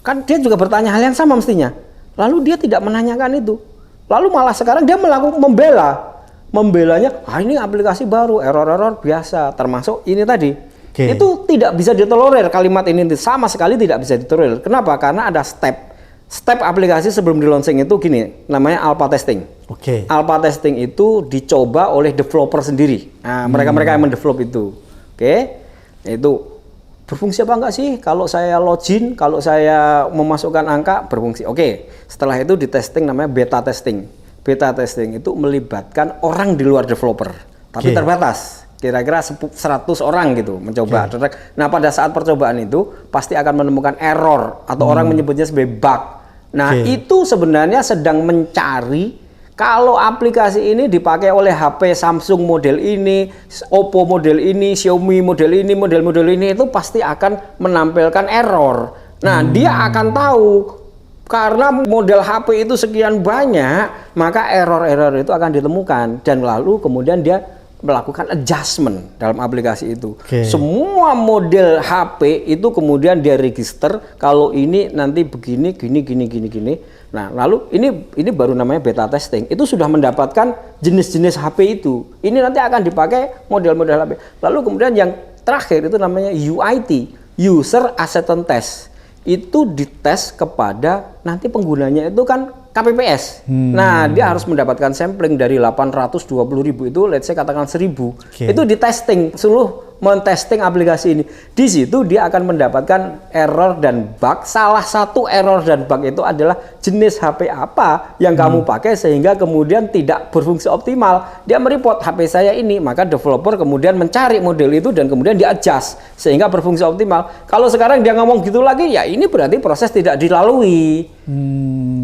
Kan dia juga bertanya hal yang sama mestinya. Lalu dia tidak menanyakan itu. Lalu malah sekarang dia membelanya, ini aplikasi baru, error-error biasa, termasuk ini tadi. Itu tidak bisa ditolerir, kalimat ini sama sekali tidak bisa ditolerir. Kenapa? Karena ada step aplikasi sebelum di launching itu gini, namanya alpha testing. Alpha testing itu dicoba oleh developer sendiri. Nah, mereka yang mendevelop itu. Itu berfungsi apa enggak sih? Kalau saya login, kalau saya memasukkan angka, berfungsi. Oke, setelah itu di testing namanya beta testing. Beta testing itu melibatkan orang di luar developer, tapi terbatas. Kira-kira 100 orang gitu mencoba. Nah, pada saat percobaan itu pasti akan menemukan error atau orang menyebutnya sebagai bug. Nah, itu sebenarnya sedang mencari kalau aplikasi ini dipakai oleh HP Samsung model ini, Oppo model ini, Xiaomi model ini, model-model ini itu pasti akan menampilkan error. Nah, dia akan tahu karena model HP itu sekian banyak, maka error-error itu akan ditemukan dan lalu kemudian dia melakukan adjustment dalam aplikasi itu. Semua model HP itu kemudian dia register kalau ini nanti begini, gini. Nah, lalu ini baru namanya beta testing. Itu sudah mendapatkan jenis-jenis HP itu. Ini nanti akan dipakai model-model HP. Lalu kemudian yang terakhir itu namanya UAT, User Acceptance Test. Itu dites kepada nanti penggunanya itu kan KPPS. Nah, dia harus mendapatkan sampling dari 820.000 itu, let's say katakan 1.000. Itu di testing, seluruh men-testing aplikasi ini. Di situ dia akan mendapatkan error dan bug. Salah satu error dan bug itu adalah jenis HP apa yang kamu pakai sehingga kemudian tidak berfungsi optimal. Dia mereport HP saya ini, maka developer kemudian mencari model itu dan kemudian di-adjust sehingga berfungsi optimal. Kalau sekarang dia ngomong gitu lagi, ya ini berarti proses tidak dilalui.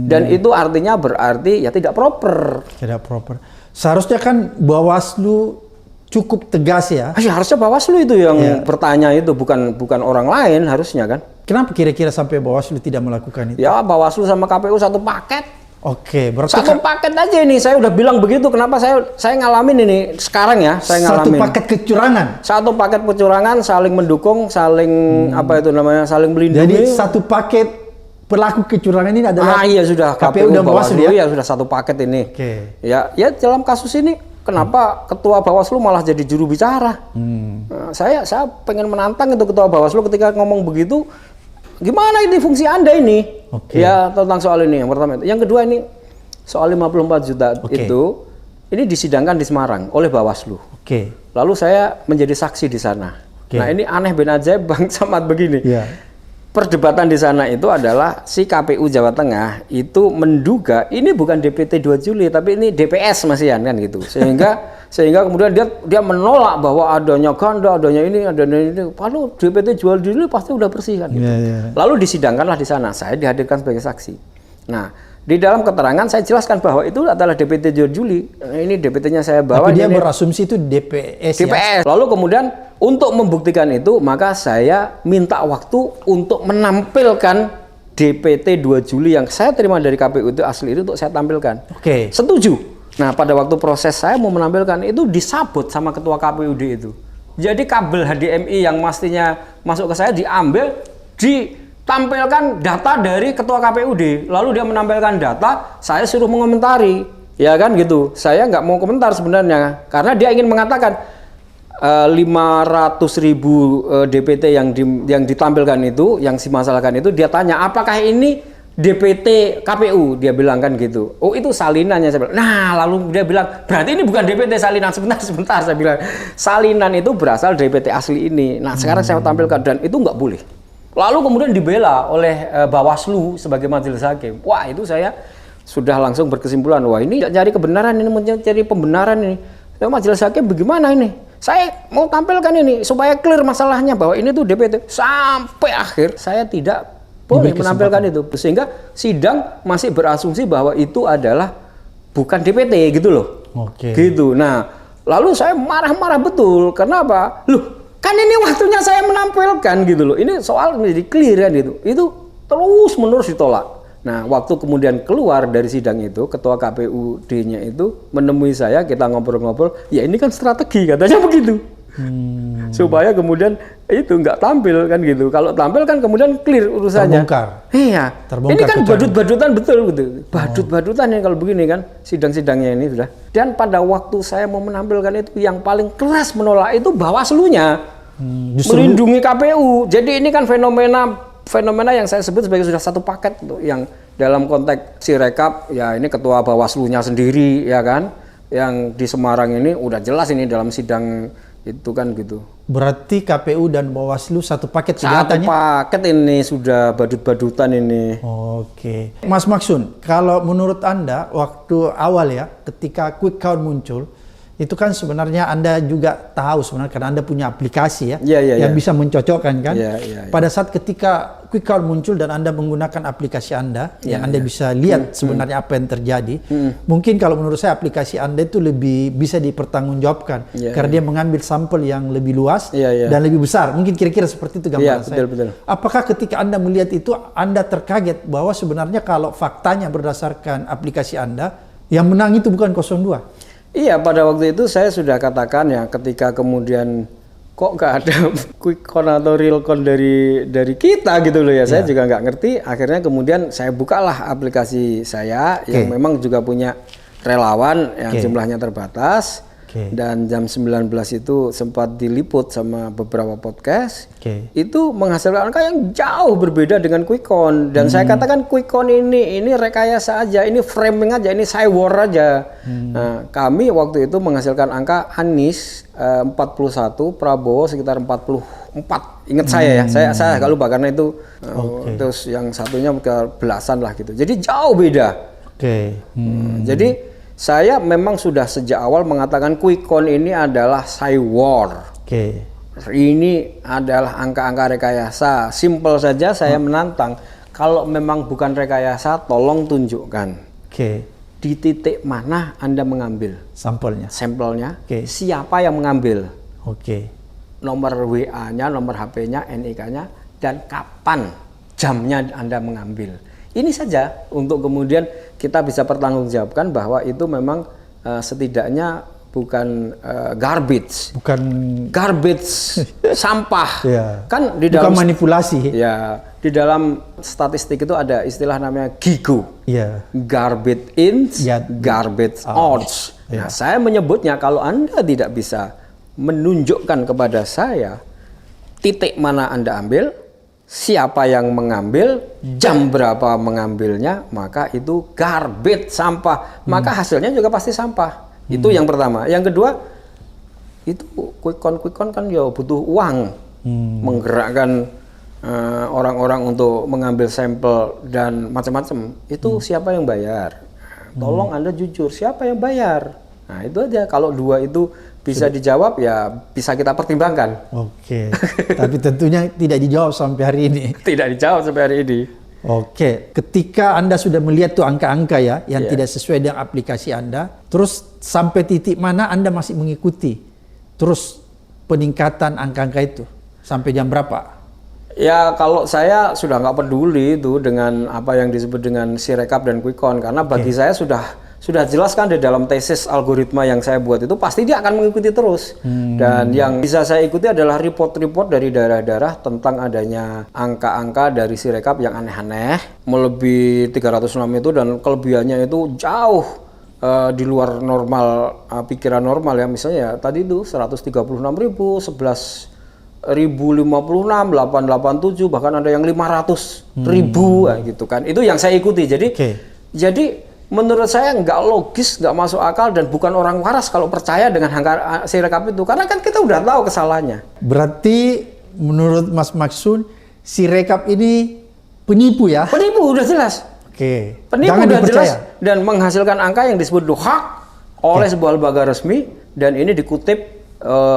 Dan itu artinya berarti ya tidak proper. Tidak proper. Seharusnya kan Bawaslu cukup tegas ya. Harusnya Bawaslu itu yang bertanya itu, bukan orang lain harusnya kan. Kenapa kira-kira sampai Bawaslu tidak melakukan itu? Ya Bawaslu sama KPU satu paket. Oke, berarti satu paket aja ini. Saya udah bilang begitu. Kenapa saya ngalamin ini sekarang ya? Saya ngalamin. Satu paket kecurangan. Satu paket kecurangan, saling mendukung, saling apa itu namanya, saling melindungi. Jadi satu paket pelaku kecurangan ini adalah iya sudah KPU dan Bawaslu ya sudah satu paket ini. Ya dalam kasus ini kenapa ketua Bawaslu malah jadi juru bicara? Nah, saya pengen menantang itu ketua Bawaslu ketika ngomong begitu. Gimana ini fungsi Anda ini? Ya tentang soal ini yang pertama itu. Yang kedua ini soal 54 juta itu ini disidangkan di Semarang oleh Bawaslu. Lalu saya menjadi saksi di sana. Nah, ini aneh ben ajaib Bang Samad begini. Perdebatan di sana itu adalah si KPU Jawa Tengah itu menduga ini bukan DPT 2 Juli tapi ini DPS masihan kan gitu. Sehingga kemudian dia menolak bahwa adanya ganda, adanya ini. Lalu DPT 2 Juli pasti udah bersih kan gitu. Lalu disidangkanlah di sana. Saya dihadirkan sebagai saksi. Nah, di dalam keterangan saya jelaskan bahwa itu adalah DPT 2 Juli. Ini DPT-nya saya bawa. Tapi dia berasumsi itu DPS. Ya? Lalu kemudian untuk membuktikan itu, maka saya minta waktu untuk menampilkan DPT 2 Juli yang saya terima dari KPU itu asli itu untuk saya tampilkan. Setuju. Nah, pada waktu proses saya mau menampilkan itu disabot sama ketua KPUD itu. Jadi kabel HDMI yang mestinya masuk ke saya diambil, ditampilkan data dari ketua KPUD. Lalu dia menampilkan data, saya suruh mengomentari. Ya kan gitu. Saya nggak mau komentar sebenarnya karena dia ingin mengatakan 500.000 DPT yang ditampilkan itu, yang dimasalahkan itu, dia tanya apakah ini DPT KPU, dia bilang kan gitu. Oh itu salinannya, saya bilang. Nah lalu dia bilang berarti ini bukan DPT salinan. Sebentar saya bilang salinan itu berasal dari DPT asli ini. Nah sekarang saya tampilkan dan itu nggak boleh. Lalu kemudian dibela oleh Bawaslu sebagai majelis hakim. Wah itu saya sudah langsung berkesimpulan, wah ini cari kebenaran, ini mencari pembenaran ini. Majelis hakim bagaimana ini? Saya mau tampilkan ini supaya clear masalahnya bahwa ini tuh DPT. Sampai akhir saya tidak boleh menampilkan itu. Sehingga sidang masih berasumsi bahwa itu adalah bukan DPT gitu loh. Gitu. Nah, lalu saya marah-marah betul. Kenapa? Loh, kan ini waktunya saya menampilkan gitu loh. Ini soal menjadi clear kan gitu. Itu terus-menerus ditolak. Nah, waktu kemudian keluar dari sidang itu, ketua KPUD-nya itu menemui saya, kita ngobrol-ngobrol, ya ini kan strategi, katanya begitu. Supaya kemudian itu nggak tampil kan gitu. Kalau tampil kan kemudian clear urusannya. Terbongkar. Iya. Ini kan badut-badutan betul gitu. Badut-badutan yang kalau begini kan, sidang-sidangnya ini sudah. Dan pada waktu saya mau menampilkan itu, yang paling keras menolak itu Bawaslu-nya. Melindungi KPU. Jadi ini kan fenomena yang saya sebut sebagai sudah satu paket tuh, yang dalam konteks Sirekap ya ini ketua Bawaslu-nya sendiri ya kan, yang di Semarang ini udah jelas ini dalam sidang Itu kan gitu. Berarti KPU dan Bawaslu satu paket Satu kejahatannya? paket ini sudah badut-badutan ini. Oke. Mas Maksun, kalau menurut Anda waktu awal ya, ketika quick count muncul, itu kan sebenarnya Anda juga tahu sebenarnya karena Anda punya aplikasi ya, yang bisa mencocokkan kan. Pada saat ketika quick count muncul dan Anda menggunakan aplikasi Anda, yang Anda bisa lihat sebenarnya apa yang terjadi, mungkin kalau menurut saya aplikasi Anda itu lebih bisa dipertanggungjawabkan karena dia mengambil sampel yang lebih luas dan lebih besar. Mungkin kira-kira seperti itu gambaran saya. Betul. Apakah ketika Anda melihat itu Anda terkaget bahwa sebenarnya kalau faktanya berdasarkan aplikasi Anda, yang menang itu bukan 02? Iya, pada waktu itu saya sudah katakan ya, ketika kemudian kok nggak ada quick count atau real count dari kita gitu loh ya, saya juga nggak ngerti. Akhirnya kemudian saya bukalah aplikasi saya yang memang juga punya relawan yang jumlahnya terbatas. Dan jam 19 itu sempat diliput sama beberapa podcast. Itu menghasilkan angka yang jauh berbeda dengan quick count. Dan saya katakan quick count ini rekayasa aja, ini framing aja, ini cywar aja. Nah, kami waktu itu menghasilkan angka Anies 41, Prabowo sekitar 44. Ingat saya ya, saya agak lupa karena itu terus yang satunya ke belasan lah gitu. Jadi jauh beda. Jadi saya memang sudah sejak awal mengatakan quick count ini adalah cywar. Ini adalah angka-angka rekayasa. Simple saja saya menantang. Kalau memang bukan rekayasa, tolong tunjukkan. Di titik mana Anda mengambil sampelnya? Siapa yang mengambil? Nomor WA-nya, nomor HP-nya, NIK-nya, dan kapan jamnya Anda mengambil. Ini saja untuk kemudian kita bisa pertanggungjawabkan bahwa itu memang setidaknya bukan garbage, sampah. Kan di dalam bukan manipulasi. Ya, di dalam statistik itu ada istilah namanya GIGO. Garbage in, garbage out. Nah, saya menyebutnya kalau Anda tidak bisa menunjukkan kepada saya titik mana Anda ambil, siapa yang mengambil, jam berapa mengambilnya, maka itu garbage, sampah. Maka hasilnya juga pasti sampah. Itu yang pertama. Yang kedua, itu quick count kan ya butuh uang. Menggerakkan orang-orang untuk mengambil sampel dan macam-macam. Itu siapa yang bayar? Tolong Anda jujur, siapa yang bayar? Nah, itu aja. Kalau dua itu bisa dijawab, ya bisa kita pertimbangkan. Tapi tentunya tidak dijawab sampai hari ini. Tidak dijawab sampai hari ini. Ketika Anda sudah melihat tuh angka-angka ya, yang tidak sesuai dengan aplikasi Anda, terus sampai titik mana Anda masih mengikuti terus peningkatan angka-angka itu? Sampai jam berapa? Ya, kalau saya sudah nggak peduli itu dengan apa yang disebut dengan Sirekap dan quick count, karena bagi saya sudah jelas kan di dalam tesis algoritma yang saya buat itu pasti dia akan mengikuti terus. Dan yang bisa saya ikuti adalah report-report dari daerah-daerah tentang adanya angka-angka dari Sirekap yang aneh-aneh, melebihi 306 itu, dan kelebihannya itu jauh di luar normal, pikiran normal ya. Misalnya ya, tadi itu 136.000, 11.056, 887, bahkan ada yang 500.000 gitu kan. Itu yang saya ikuti. Jadi menurut saya nggak logis, nggak masuk akal, dan bukan orang waras kalau percaya dengan angka Sirekap itu, karena kan kita udah tahu kesalahannya. Berarti menurut Mas Maksun, Sirekap ini penipu ya? Penipu, udah jelas. Penipu udah jelas, dan menghasilkan angka yang disebut hoax oleh sebuah lembaga resmi, dan ini dikutip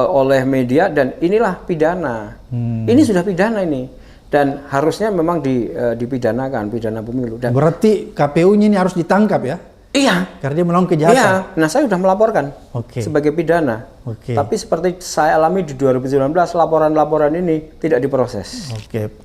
oleh media, dan inilah pidana. Ini sudah pidana ini. Dan harusnya memang dipidanakan, pidana pemilu. Dan berarti KPU-nya ini harus ditangkap ya? Iya. Karena dia melakukan kejahatan. Iya. Nah, saya sudah melaporkan sebagai pidana. Tapi seperti saya alami di 2019, laporan-laporan ini tidak diproses.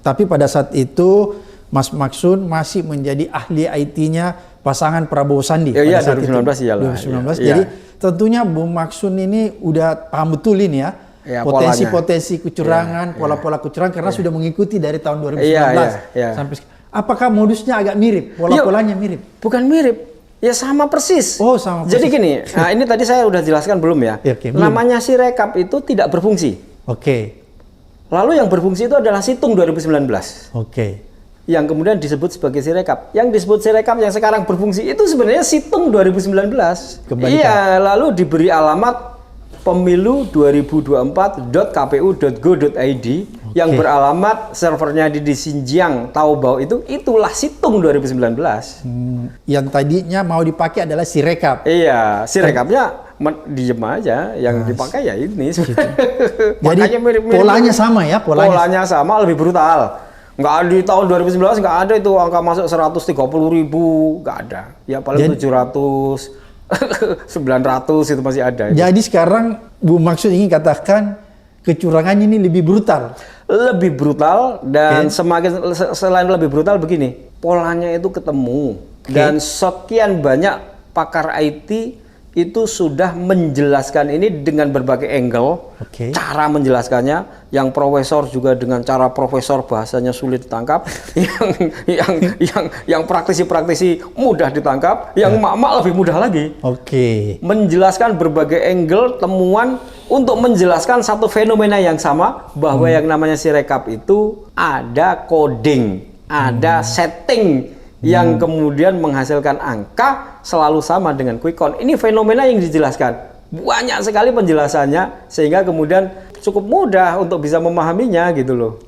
Tapi pada saat itu Mas Maksun masih menjadi ahli IT-nya pasangan Prabowo Sandi. Iya, 2019 iyalah. 2019. Jadi tentunya Bung Maksun ini udah paham betul ini ya. Potensi-potensi kecurangan, pola-pola kecurangan, karena sudah mengikuti dari tahun 2019 sampai sekarang. Apakah modusnya agak mirip? Pola-polanya mirip? Bukan mirip, ya sama persis. Sama persis. Jadi gini, nah ini tadi saya udah jelaskan belum ya? Namanya Sirekap itu tidak berfungsi. Lalu yang berfungsi itu adalah Situng 2019. Yang kemudian disebut sebagai Sirekap. Yang disebut Sirekap yang sekarang berfungsi itu sebenarnya Situng 2019. Iya, lalu diberi alamat pemilu 2024.kpu.go.id yang beralamat servernya di Xinjiang, Taobao itulah Situng 2019. Yang tadinya mau dipakai adalah Sirekap. Iya, Sirekapnya diem aja, yang dipakai ya ini. Jadi polanya sama ya, polanya sama, lebih brutal. Nggak ada di tahun 2019, nggak ada itu angka masuk 130.000, nggak ada. Ya paling 700, 900 itu masih ada. Jadi sekarang Bu Maksud ingin katakan kecurangannya ini lebih brutal. Lebih brutal dan semakin selain lebih brutal begini, polanya itu ketemu dan sekian banyak pakar IT itu sudah menjelaskan ini dengan berbagai angle, cara menjelaskannya. Yang profesor juga dengan cara profesor bahasanya sulit ditangkap, yang praktisi mudah ditangkap, yang mak-mak lebih mudah lagi. Menjelaskan berbagai angle temuan untuk menjelaskan satu fenomena yang sama, bahwa yang namanya Sirekap itu ada coding, ada setting yang kemudian menghasilkan angka selalu sama dengan quick count. Ini fenomena yang dijelaskan. Banyak sekali penjelasannya sehingga kemudian cukup mudah untuk bisa memahaminya gitu loh.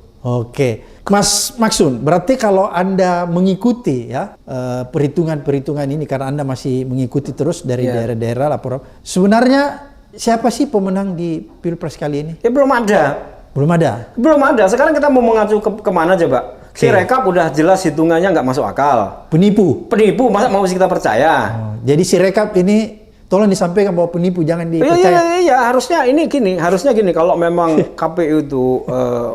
Mas Maksun, berarti kalau Anda mengikuti ya perhitungan-perhitungan ini karena Anda masih mengikuti terus dari daerah-daerah laporan. Sebenarnya siapa sih pemenang di Pilpres kali ini? Ya belum ada. Belum ada. Sekarang kita mau mengacu kemana coba? Sirekap udah jelas hitungannya nggak masuk akal. Penipu, masa mau kita percaya? Jadi Sirekap ini tolong disampaikan bahwa penipu, jangan dipercaya. Iya, harusnya gini. Kalau memang KPU itu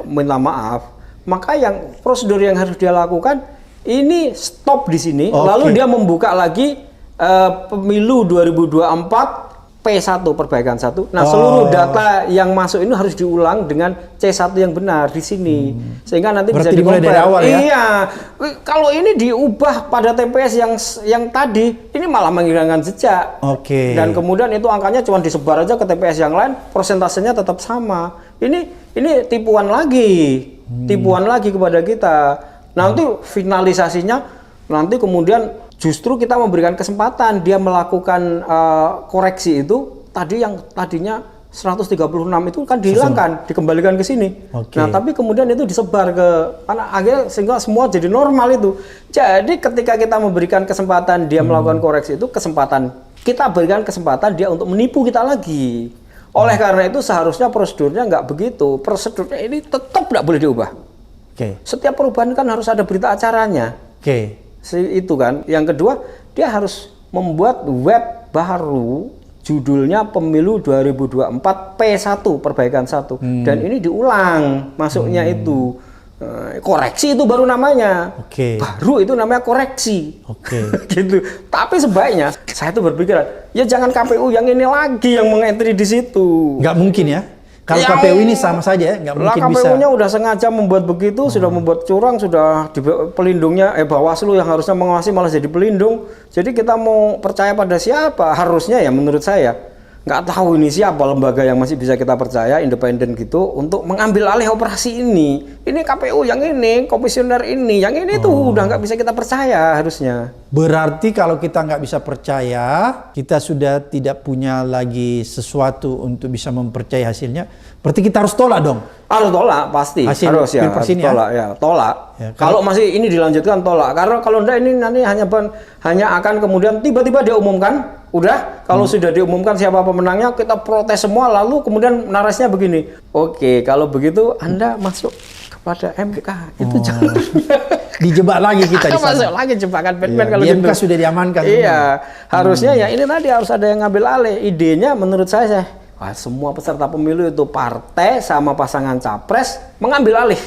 minta maaf, maka yang prosedur yang harus dia lakukan ini stop di sini, lalu dia membuka lagi pemilu 2024. P1 perbaikan 1. Nah, seluruh data yang masuk ini harus diulang dengan C1 yang benar di sini. Sehingga nanti berarti bisa dimulai dari awal ya. Iya. Kalau ini diubah pada TPS yang tadi, ini malah menghilangkan jejak. Dan kemudian itu angkanya cuma disebar aja ke TPS yang lain, persentasenya tetap sama. Ini tipuan lagi. Tipuan lagi kepada kita. Nanti finalisasinya nanti kemudian justru kita memberikan kesempatan dia melakukan koreksi itu yang tadinya 136 itu kan dihilangkan, dikembalikan ke sini. Nah, tapi kemudian itu disebar ke akhirnya sehingga semua jadi normal itu. Jadi ketika kita memberikan kesempatan dia melakukan koreksi itu, kita berikan kesempatan dia untuk menipu kita lagi. Oleh karena itu seharusnya prosedurnya nggak begitu. Prosedurnya ini tetap nggak boleh diubah. Setiap perubahan kan harus ada berita acaranya. Itu kan. Yang kedua, dia harus membuat web baru judulnya Pemilu 2024 P1 perbaikan 1. Dan ini diulang masuknya itu. Koreksi itu baru namanya. Baru itu namanya koreksi. Gitu. Tapi sebaiknya saya tuh berpikiran, ya jangan KPU yang ini lagi yang mengentri di situ. Nggak mungkin ya. Kalau KPU ini sama saja ya, nggak mungkin bisa. KPU-nya udah sengaja membuat begitu, sudah membuat curang, sudah di pelindungnya Bawaslu yang harusnya mengawasi malah jadi pelindung. Jadi kita mau percaya pada siapa? Harusnya ya menurut saya nggak tahu ini siapa lembaga yang masih bisa kita percaya independen gitu untuk mengambil alih operasi ini. Ini KPU yang ini, komisioner ini, yang ini tuh udah nggak bisa kita percaya harusnya. Berarti kalau kita nggak bisa percaya, kita sudah tidak punya lagi sesuatu untuk bisa mempercayai hasilnya. Berarti kita harus tolak dong. Harus tolak pasti. Hasil harus ya. Harus tolak ya. Tolak. Ya, kalau masih ini dilanjutkan tolak. Karena kalau enggak ini nanti hanya akan kemudian tiba-tiba diumumkan. Udah, kalau sudah diumumkan siapa pemenangnya, kita protes semua, lalu kemudian narasinya begini. Oke, kalau begitu Anda masuk kepada MK. Itu jangan. Dijebak lagi kita di sana. Masuk lagi jebakan Batman kalau di MK sudah diamankan. Iya, harusnya ya ini tadi harus ada yang ngambil alih. Idenya menurut saya, semua peserta pemilu itu partai sama pasangan capres mengambil alih.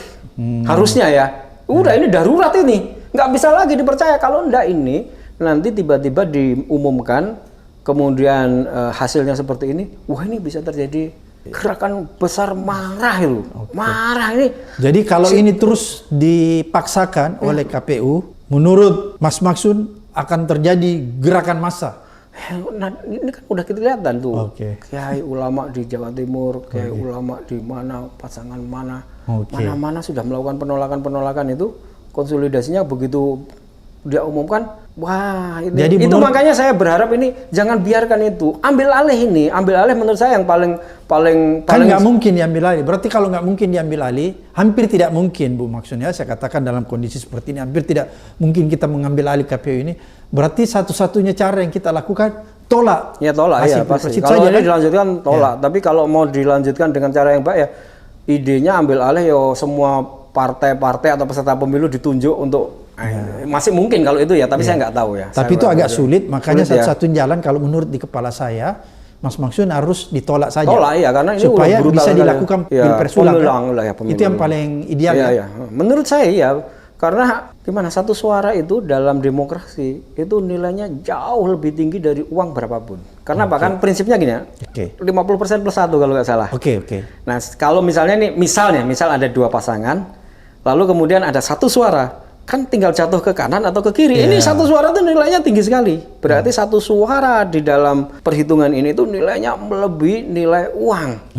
Harusnya ya. Udah ini darurat ini. Nggak bisa lagi dipercaya. Kalau enggak ini nanti tiba-tiba diumumkan kemudian hasilnya seperti ini, wah ini bisa terjadi gerakan besar marah itu, marah ini. Jadi kalau ini terus dipaksakan oleh KPU, menurut Mas Maksun akan terjadi gerakan massa. Nah, ini kan udah kita lihat tuh, kiai ulama di Jawa Timur, kiai ulama di mana, pasangan mana, mana-mana sudah melakukan penolakan itu, konsolidasinya begitu dia umumkan Wah, Jadi itu makanya saya berharap ini jangan biarkan itu. Ambil alih menurut saya yang paling kan nggak mungkin diambil alih. Berarti kalau nggak mungkin diambil alih, hampir tidak mungkin, Bu, maksudnya saya katakan dalam kondisi seperti ini hampir tidak mungkin kita mengambil alih KPU ini. Berarti satu-satunya cara yang kita lakukan tolak. Ya tolak ya pasti. Kalau ini dilanjutkan tolak. Tapi kalau mau dilanjutkan dengan cara yang baik ya, idenya ambil alih ya semua partai-partai atau peserta pemilu ditunjuk untuk masih mungkin kalau itu ya, tapi saya nggak tahu ya. Tapi itu agak sulit, makanya satu-satunya jalan kalau menurut di kepala saya, Mas Maksud harus ditolak saja. Tolak ya, karena ini supaya udah bisa dilakukan pilpres ulang. Itu yang paling ideal. Ya. Menurut saya ya, karena gimana, satu suara itu dalam demokrasi itu nilainya jauh lebih tinggi dari uang berapapun. Karena bahkan prinsipnya gini ya, 50% plus 1 kalau nggak salah. Nah kalau misalnya nih, misal ada 2 pasangan, lalu kemudian ada 1 suara, kan tinggal jatuh ke kanan atau ke kiri. Ini 1 suara itu nilainya tinggi sekali. Berarti 1 suara di dalam perhitungan ini itu nilainya melebihi nilai uang.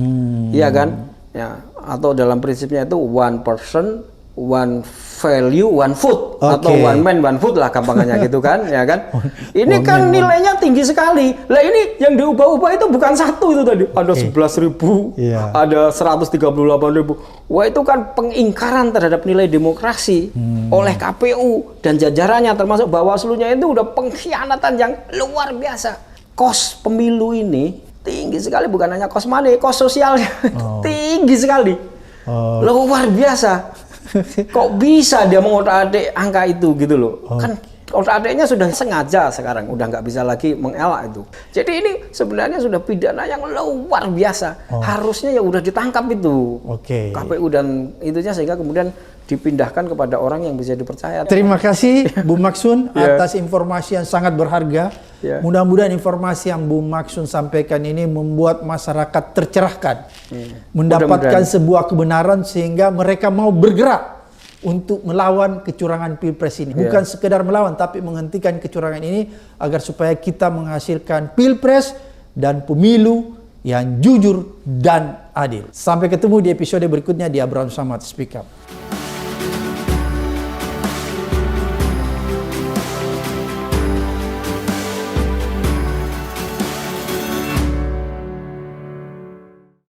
Iya kan? Ya, atau dalam prinsipnya itu one person, one value, one vote, atau one man, one vote lah gampangannya gitu kan, ya kan? Ini kan nilainya tinggi sekali. Lah ini yang diubah-ubah itu bukan 1 itu tadi. Ada 11.000, ada 138.000. Wah, itu kan pengingkaran terhadap nilai demokrasi oleh KPU dan jajarannya, termasuk Bawaslu-nya itu udah pengkhianatan yang luar biasa. Kos pemilu ini tinggi sekali, bukan hanya kos money, kos sosialnya tinggi sekali. Luar biasa. Kok bisa dia mengotak-atik angka itu gitu loh? Kan otak-atiknya sudah sengaja sekarang, udah nggak bisa lagi mengelak itu. Jadi ini sebenarnya sudah pidana yang luar biasa. Harusnya ya udah ditangkap itu KPU dan itunya, sehingga kemudian dipindahkan kepada orang yang bisa dipercaya. Terima kasih Bu Maksun atas informasi yang sangat berharga. Mudah-mudahan informasi yang Bu Maksun sampaikan ini membuat masyarakat tercerahkan, mendapatkan sebuah kebenaran sehingga mereka mau bergerak untuk melawan kecurangan Pilpres ini. Bukan sekedar melawan, tapi menghentikan kecurangan ini agar supaya kita menghasilkan Pilpres dan pemilu yang jujur dan adil. Sampai ketemu di episode berikutnya di Abraham Samad Speak Up.